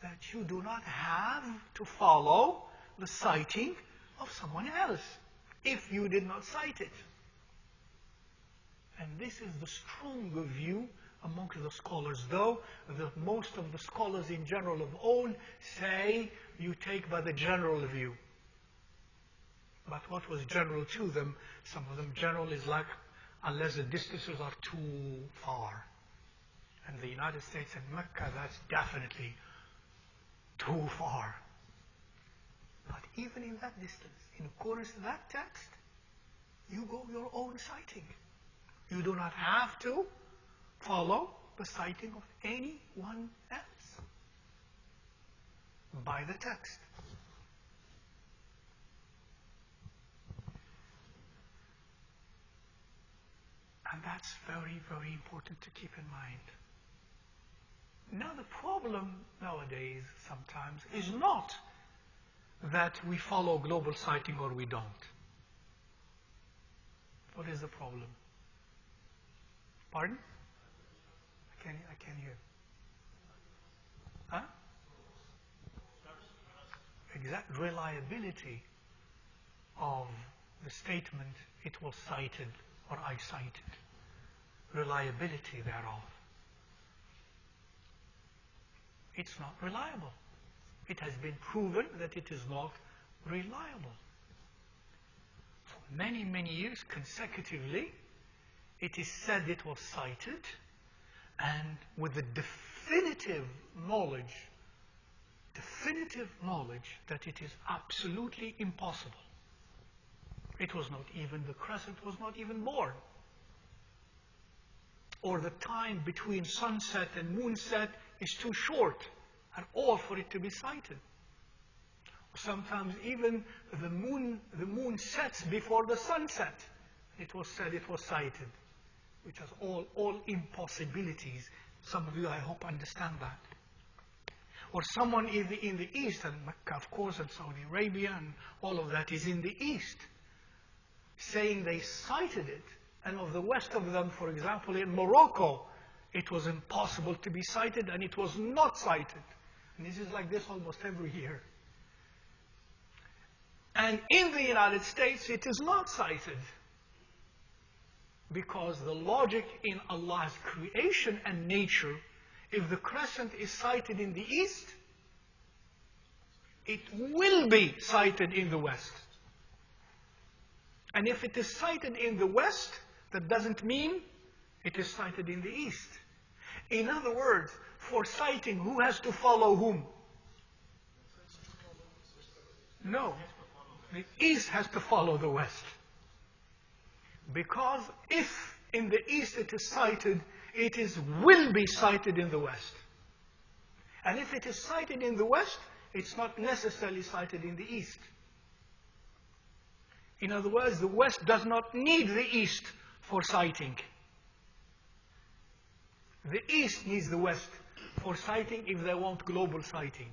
that you do not have to follow the citing of someone else if you did not cite it. And this is the stronger view amongst the scholars, though most of the scholars in general of old say you take by the general view. But what was general to them, some of them general is like, unless the distances are too far. And the United States and Mecca, that's definitely too far. But even in that distance, in accordance to that text, you go your sighting. You do not have to follow the sighting of anyone else by the text. And that's very, very important to keep in mind. Now the problem nowadays sometimes is not that we follow global sighting or we don't. What is the problem? Pardon? I can't hear. Huh? Exact reliability of the statement, it was cited or I cited. Reliability thereof. It's not reliable. It has been proven that it is not reliable. For many, many years consecutively, it is said it was cited, and with the definitive knowledge that it is absolutely impossible. It was not even, the crescent was not even born. Or the time between sunset and moonset is too short at all for it to be sighted. Sometimes even the moon sets before the sunset. It was said it was sighted, which has all impossibilities. Some of you, I hope, understand that. Or someone in the east, and Mecca, of course, and Saudi Arabia, and all of that is in the east, saying they sighted it, and of the west of them, for example, in Morocco, it was impossible to be sighted, and it was not sighted. And this is like this almost every year. And in the United States, it is not sighted. Because the logic in Allah's creation and nature, if the crescent is sighted in the east, it will be sighted in the west. And if it is sighted in the west, that doesn't mean it is sighted in the east. In other words, for sighting, who has to follow whom? No. The east has to follow the west. Because if in the east it is sighted, it will be sighted in the west. And if it is sighted in the west, it's not necessarily sighted in the east. In other words, the west does not need the east for sighting. The east needs the west for sighting if they want global sighting.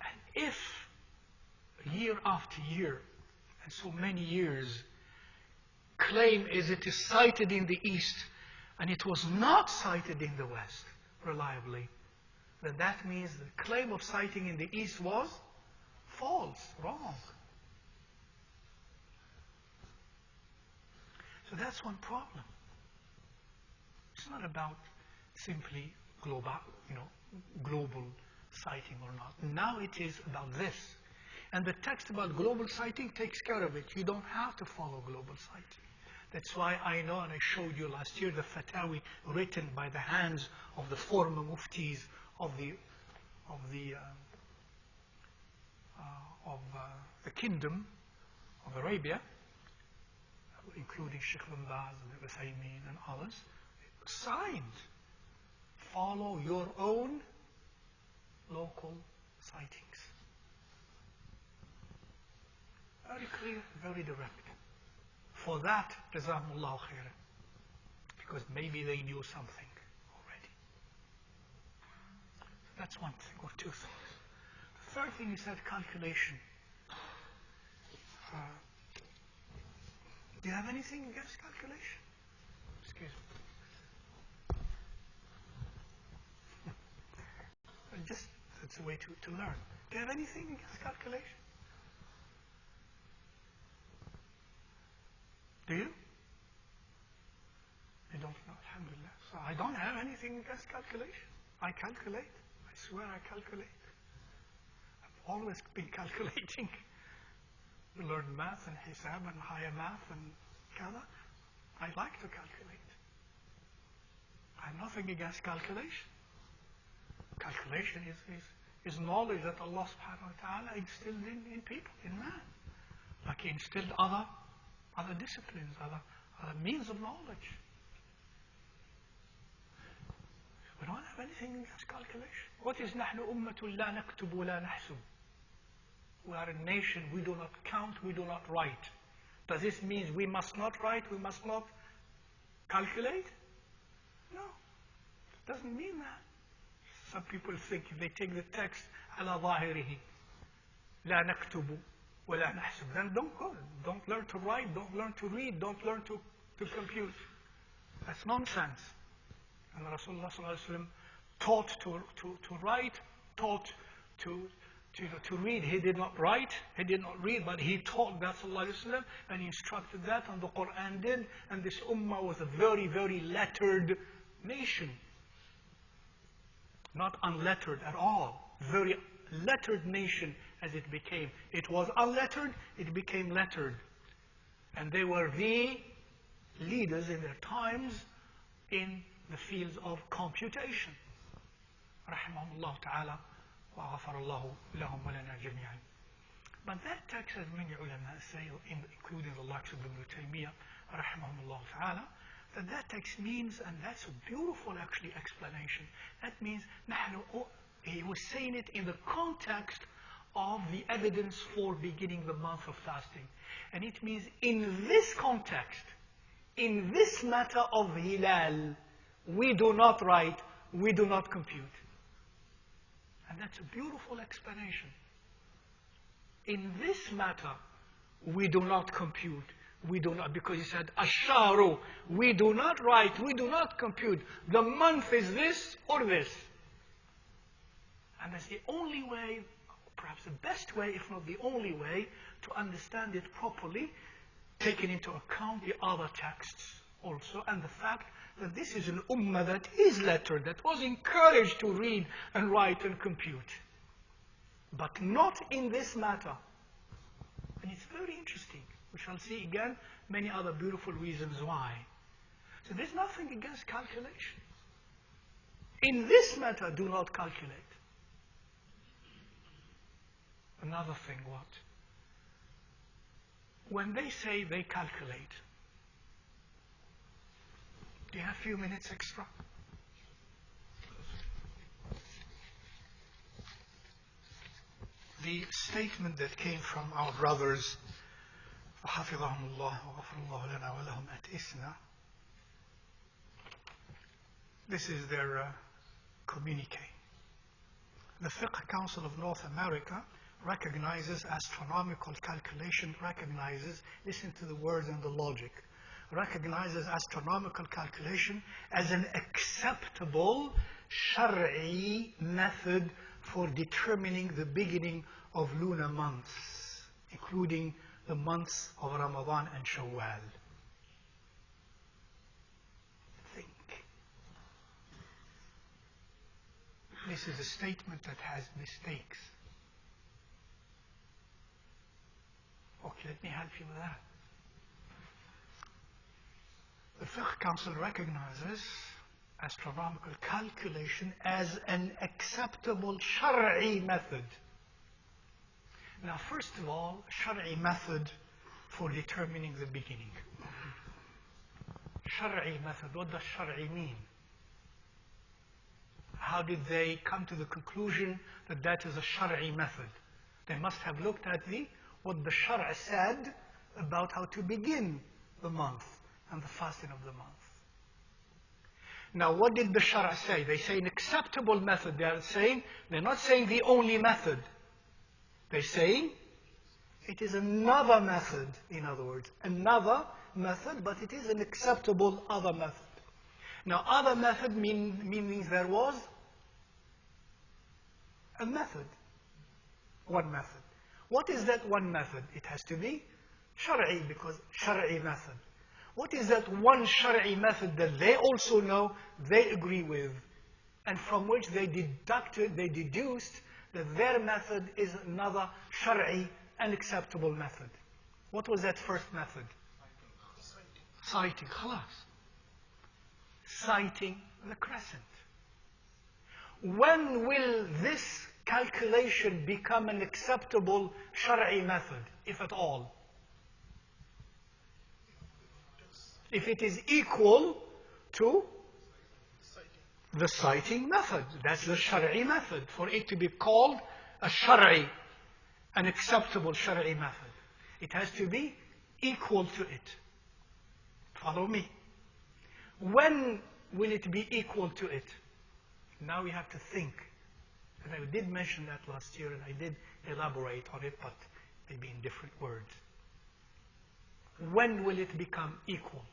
And if year after year, and so many years, claim is it is sighted in the east and it was not sighted in the west reliably, then that means the claim of sighting in the east was false, wrong. So that's one problem. It's not about simply global sighting or not. Now it is about this. And the text about global sighting takes care of it. You don't have to follow global sighting. That's why I know, and I showed you last year, the fatawi written by the hands of the former muftis of the kingdom of Arabia, including Sheikh bin Baz and Uthaymin and others, signed. Follow your own local sightings. Very clear, very direct. For that, Jazakumullahu khairan. Because maybe they knew something already. That's one thing, or two things. The third thing is that calculation. Do you have anything against calculation? Excuse me. Just, it's a way to learn. Do you have anything against calculation? Do you? You don't know, alhamdulillah. So I don't have anything against calculation. I calculate. I swear I calculate. I've always been calculating. We learn math and hisab and higher math and kada. I like to calculate. I have nothing against calculation. Calculation is knowledge that Allah subhanahu wa ta'ala instilled in people, in man. Like He instilled other other disciplines, other means of knowledge. We don't have anything against calculation. What is نحن أمة لا نكتب ولا نحسب? We are a nation, we do not count, we do not write. Does this mean we must not write, we must not calculate? No, it doesn't mean that. Some people think if they take the text على ظاهره لا نكتب ولا نحسب, then don't go. Don't learn to write, don't learn to read, don't learn to compute. That's nonsense. And Rasulullah ﷺ taught to write, taught to read. He did not write, he did not read, but he taught that ﷺ, and he instructed that, and the Quran did, and this ummah was a very, very lettered nation. Not unlettered at all. Very lettered nation as it became. It was unlettered, it became lettered. And they were the leaders in their times in the fields of computation. Rahimahumullah ta'ala wa ghafarallahu lahum wa lana jami'an. But that text, as many ulama say, including the likes of Ibn Taymiyyah, rahimahumullah ta'ala, that text means, and that's a beautiful actually explanation, that means he was saying it in the context of the evidence for beginning the month of fasting. And it means in this context, in this matter of hilal, we do not write, we do not compute. And that's a beautiful explanation. In this matter, we do not compute. We do not, because he said, Asharu, we do not write, we do not compute. The month is this or this. And that's the only way, perhaps the best way, if not the only way, to understand it properly, taking into account the other texts also, and the fact that this is an ummah that is lettered, that was encouraged to read and write and compute. But not in this matter. And it's very interesting. We shall see again many other beautiful reasons why. So there's nothing against calculation. In this matter, do not calculate. Another thing, what? When they say they calculate, do you have a few minutes extra? The statement that came from our brothers, حفظهم الله وغفر الله لنا ولهم at ISNA, this is their communique. The Fiqh Council of North America recognizes astronomical calculation, recognizes, listen to the words and the logic, recognizes astronomical calculation as an acceptable Shar'i method for determining the beginning of lunar months, including the months of Ramadan and Shawwal. Think. This is a statement that has mistakes. Okay, let me help you with that. The Fiqh Council recognizes astronomical calculation as an acceptable Shar'i method. Now, first of all, Shar'i method for determining the beginning. Shar'i method, what does Shar'i mean? How did they come to the conclusion that that is a Shar'i method? They must have looked at what the Shar' said about how to begin the month and the fasting of the month. Now, what did the Shar' say? They say an acceptable method. They're not saying the only method. They're saying it is another method, in other words. Another method, but it is an acceptable other method. Now, other method means there was a method. One method. What is that one method? It has to be Shar'i, because Shar'i method. What is that one Shar'i method that they also know, they agree with, and from which they deduced that their method is another Shar'i and acceptable method? What was that first method? Sighting. Khalas. Sighting the crescent. When will this calculation become an acceptable Shar'i method, if at all? if it is equal to the citing method. That's the Shari'i method. For it to be called a Shari'i, an acceptable Shari'i method, it has to be equal to it. Follow me. When will it be equal to it? Now we have to think. And I did mention that last year, and I did elaborate on it, but maybe in different words. When will it become equal?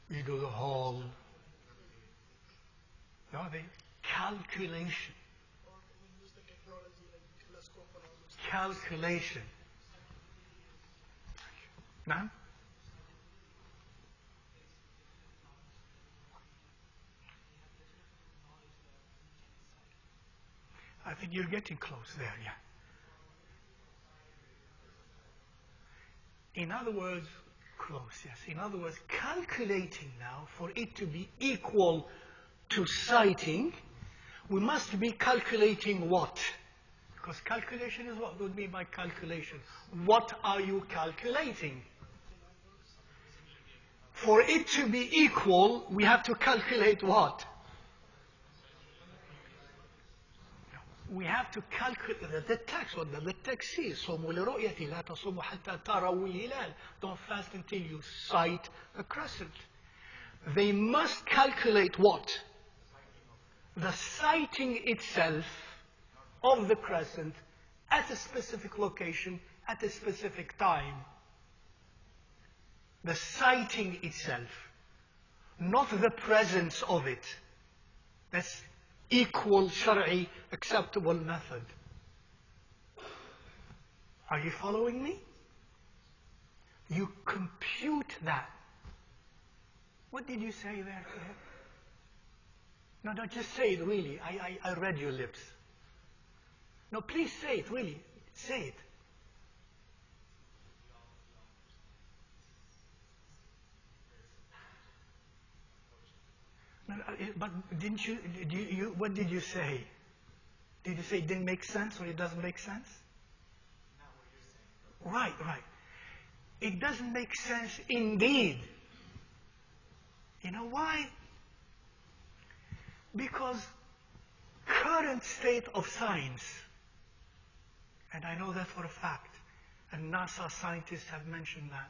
You do the whole, no, the calculation. Calculation. Now? I think you're getting close there, yeah. In other words, close, yes. In other words, calculating now, for it to be equal to citing, we must be calculating what? Because calculation is what would be by calculation. What are you calculating? For it to be equal, we have to calculate what? We have to calculate the text. What the text says, صوموا لرؤيتي لا تصوموا حتى تروا الهلال. Don't fast until you sight the crescent. They must calculate what? The sighting itself of the crescent at a specific location, at a specific time. The sighting itself, not the presence of it. That's equal Shari'i acceptable method. Are you following me? You compute that. What did you say there? No, just say it really. I read your lips. No, please say it really. Say it. No, but didn't you, what did you say? Did you say it didn't make sense or it doesn't make sense? Not what you're saying. Right. It doesn't make sense indeed. You know why? Because current state of science, and I know that for a fact, and NASA scientists have mentioned that,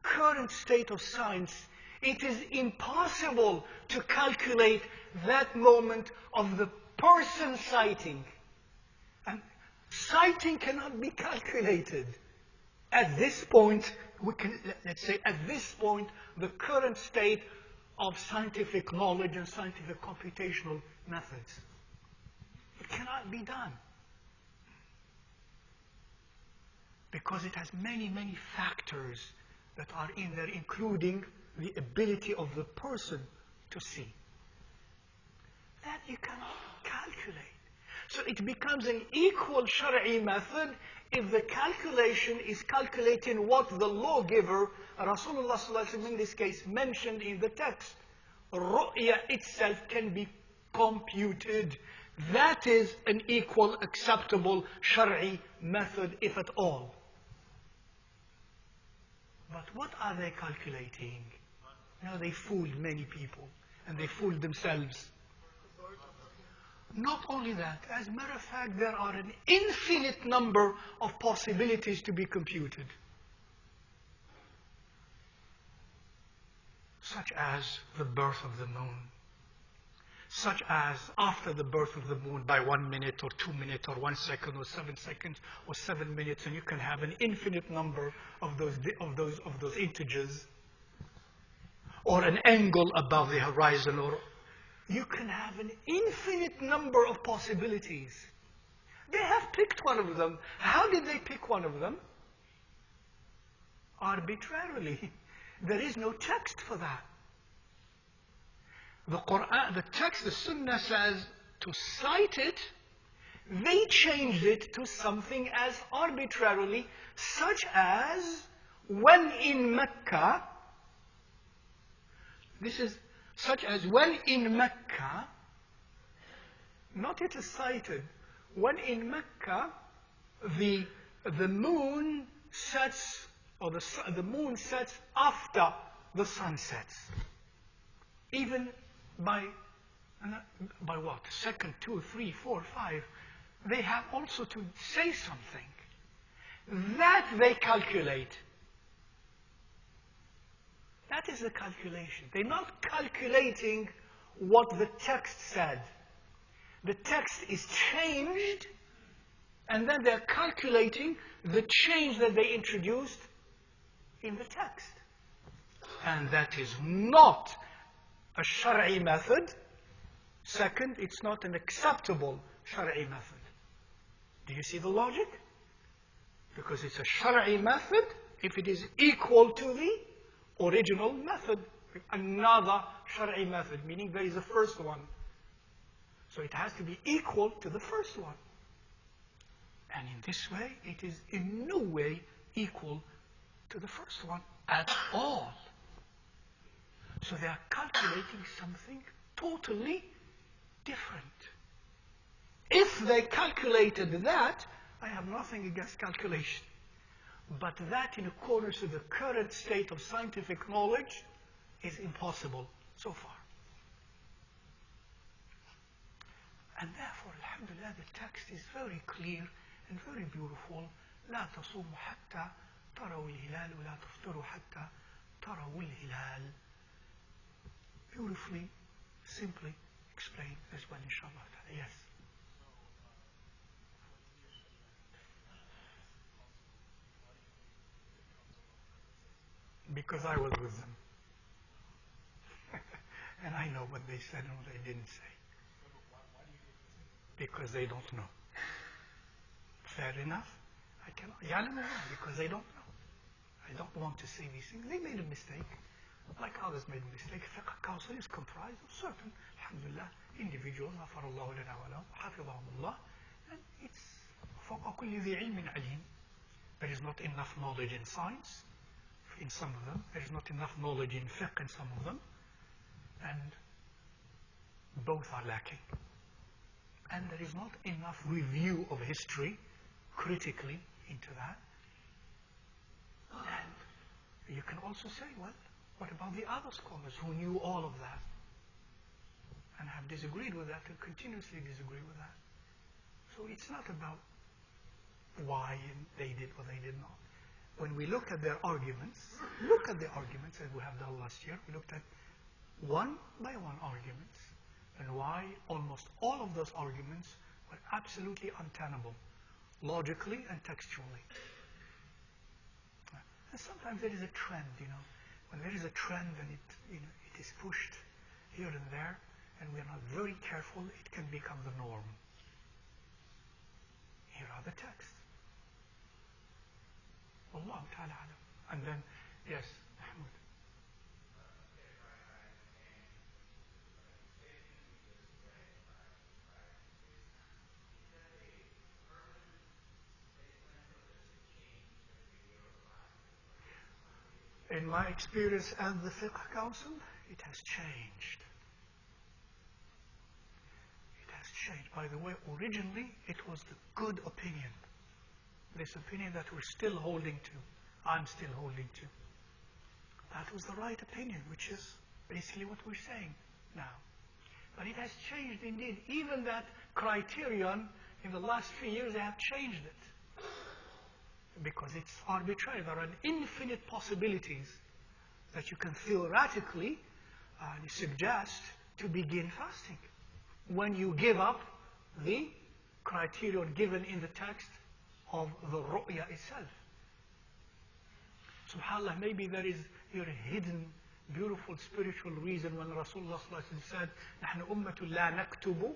current state of science, it is impossible to calculate that moment of the person sighting. And sighting cannot be calculated. At this point, let's say at this point, the current state of scientific knowledge and scientific computational methods. It cannot be done. Because it has many, many factors that are in there, including the ability of the person to see. That you cannot calculate. So it becomes an equal Shari'i method if the calculation is calculating what the lawgiver, Rasulullah ﷺ in this case, mentioned in the text. Ru'ya itself can be computed. That is an equal, acceptable Shari'i method, if at all. But what are they calculating? Now they fooled many people, and they fooled themselves. Not only that, as a matter of fact, there are an infinite number of possibilities to be computed. Such as the birth of the moon. Such as after the birth of the moon by 1 minute or 2 minutes or 1 second or 7 seconds or 7 minutes, and you can have an infinite number of those integers, or an angle above the horizon, or you can have an infinite number of possibilities. They have picked one of them. How did they pick one of them? Arbitrarily. There is no text for that. The Quran, the text, the Sunnah says to cite it. They changed it to something as arbitrarily, such as when in Mecca. This is such as when in Mecca Not it is cited. When in Mecca, the moon sets, or the moon sets after the sun sets. Even by what? Second, 2, 3, 4, 5. They have also to say something. That they calculate. That is the calculation. They're not calculating what the text said. The text is changed, and then they're calculating the change that they introduced in the text. And that is not a Shar'i method. Second, it's not an acceptable Shar'i method. Do you see the logic? Because it's a Shar'i method if it is equal to the original method. Another Shar'i method, meaning there is a first one. So it has to be equal to the first one. And in this way, it is in no way equal to the first one at all. So they are calculating something totally different. If they calculated that, I have nothing against calculation. But that in accordance with the current state of scientific knowledge is impossible so far. And therefore, alhamdulillah, the text is very clear and very beautiful. لا تصوموا حتى تروا الهلال ولا تفطروا حتى تروا الهلال. Beautifully, simply explained as well, inshallah. Yes. Because I was with them. And I know what they said and what they didn't say. Because they don't know. Fair enough. I cannot. يعلموا because they don't know. I don't want to say these things. They made a mistake. Like others made a mistake. Fiqh Council is comprised of certain, alhamdulillah, individuals. غفر الله لنا ولهم وحفظهم الله. And it's فوق كل ذي علم عليم. There is not enough knowledge in science in some of them. There is not enough knowledge in fiqh in some of them. And both are lacking. And there is not enough review of history critically into that. And you can also say, well, what about the other scholars who knew all of that and have disagreed with that and continuously disagree with that? So it's not about why they did or they did not. When we look at their arguments, as we have done last year, we looked at one by one arguments and why almost all of those arguments were absolutely untenable, logically and textually. And sometimes there is a trend, when there is a trend and it is pushed here and there, and we are not very careful, it can become the norm. Here are the texts. Allah Ta'ala alam. And then, yes, Mahmoud. In my experience at the Fiqh Council, it has changed. It has changed. By the way, originally it was the good opinion. This opinion that we're still holding to. I'm still holding to. That was the right opinion, which is basically what we're saying now. But it has changed indeed. Even that criterion, in the last few years, they have changed it. Because it's arbitrary. There are infinite possibilities that you can theoretically suggest to begin fasting when you give up the criterion given in the text of the ru'ya itself. SubhanAllah, maybe there is here a hidden, beautiful spiritual reason when Rasulullah said, نحن أمة لا نكتب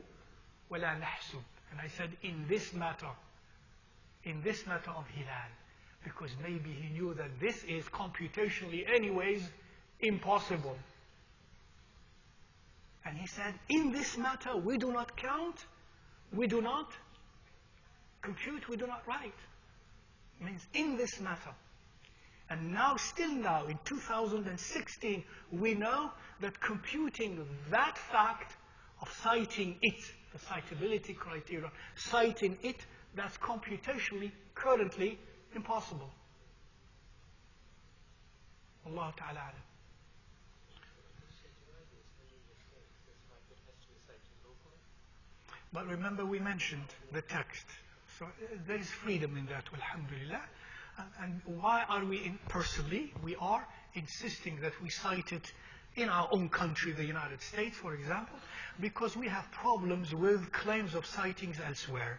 ولا نحسب. And I said, in this matter of Hilal, because maybe he knew that this is computationally anyways impossible. And he said, in this matter we do not count, we do not compute, we do not write. It means in this matter. And now, still now, in 2016, we know that computing that fact of citing it, the citability criterion, citing it, that's computationally, currently impossible. Allah Ta'ala alam. But remember we mentioned the text. So there is freedom in that, alhamdulillah. And why are we personally, we are insisting that we cite it in our own country, the United States, for example, because we have problems with claims of sightings elsewhere.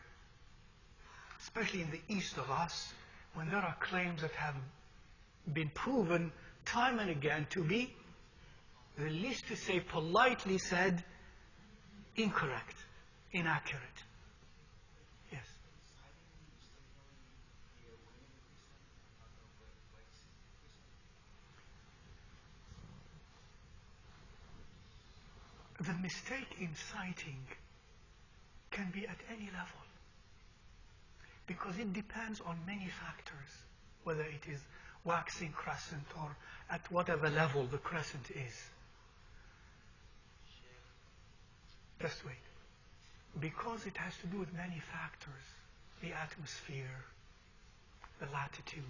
Especially in the east of us, when there are claims that have been proven time and again to be, the least to say politely said, incorrect, inaccurate. Yes. The mistake in citing can be at any level, because it depends on many factors, whether it is waxing crescent or at whatever level the crescent is. Just wait. Because it has to do with many factors, the atmosphere, the latitude,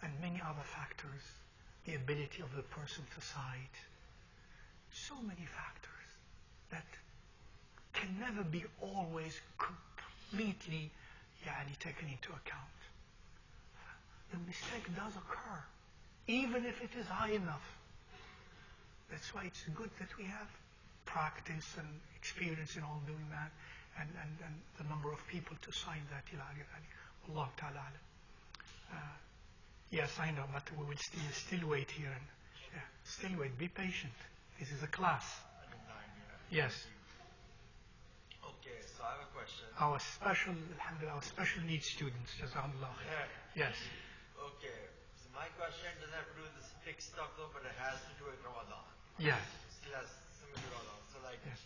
and many other factors, the ability of the person to cite. So many factors that can never be always completely taken into account. The mistake does occur, even if it is high enough. That's why it's good that we have practice and experience in all doing that, and the number of people to sign that. Allah Ta'ala. Yes, I know, but we will still wait here. And, still wait. Be patient. This is a class. Yes. Okay, so I have a question. Our special needs students. Jazakallah. Yes. Okay, so my question doesn't have to do with this Fiqh stuff though, but it has to do with Ramadan. Yes. Still has something to do with Ramadan. Yes.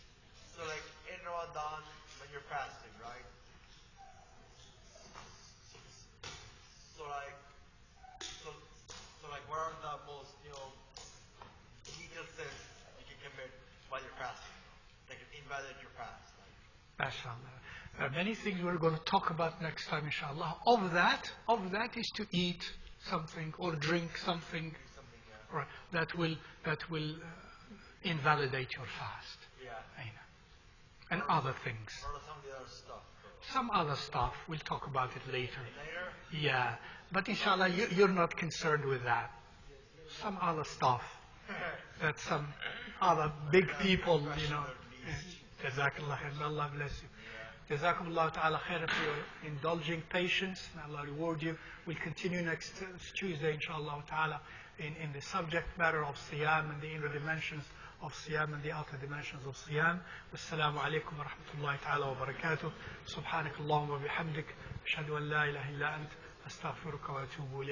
So like in Ramadan when you're fasting, right? So like what are the most, detailed sins you can commit while you're fasting? Like invalidate your fast. MashaAllah. There are many things we're going to talk about next time, inshallah. Of that is to eat something or drink something, right, that will invalidate your fast. Yeah. And other things. What are some of the other stuff? Some other stuff, we'll talk about it later. Later? Yeah, but inshallah you're not concerned with that. Some other stuff that some other big people, Jazakallah khair. May Allah bless you. Jazakumullah ta'ala khairan for your indulging patience. May Allah reward you. We'll continue next Tuesday, inshallah ta'ala, in the subject matter of Siyam and the inner dimensions of Siyam and the outer dimensions of Siyam. Wassalamu alaikum wa rahmatullahi ta'ala wa barakatuh. Subhanakallahumma wa bihamdik. Ashhadu an la ilaha illa ant. Astaghfiruka wa atubu ilayk.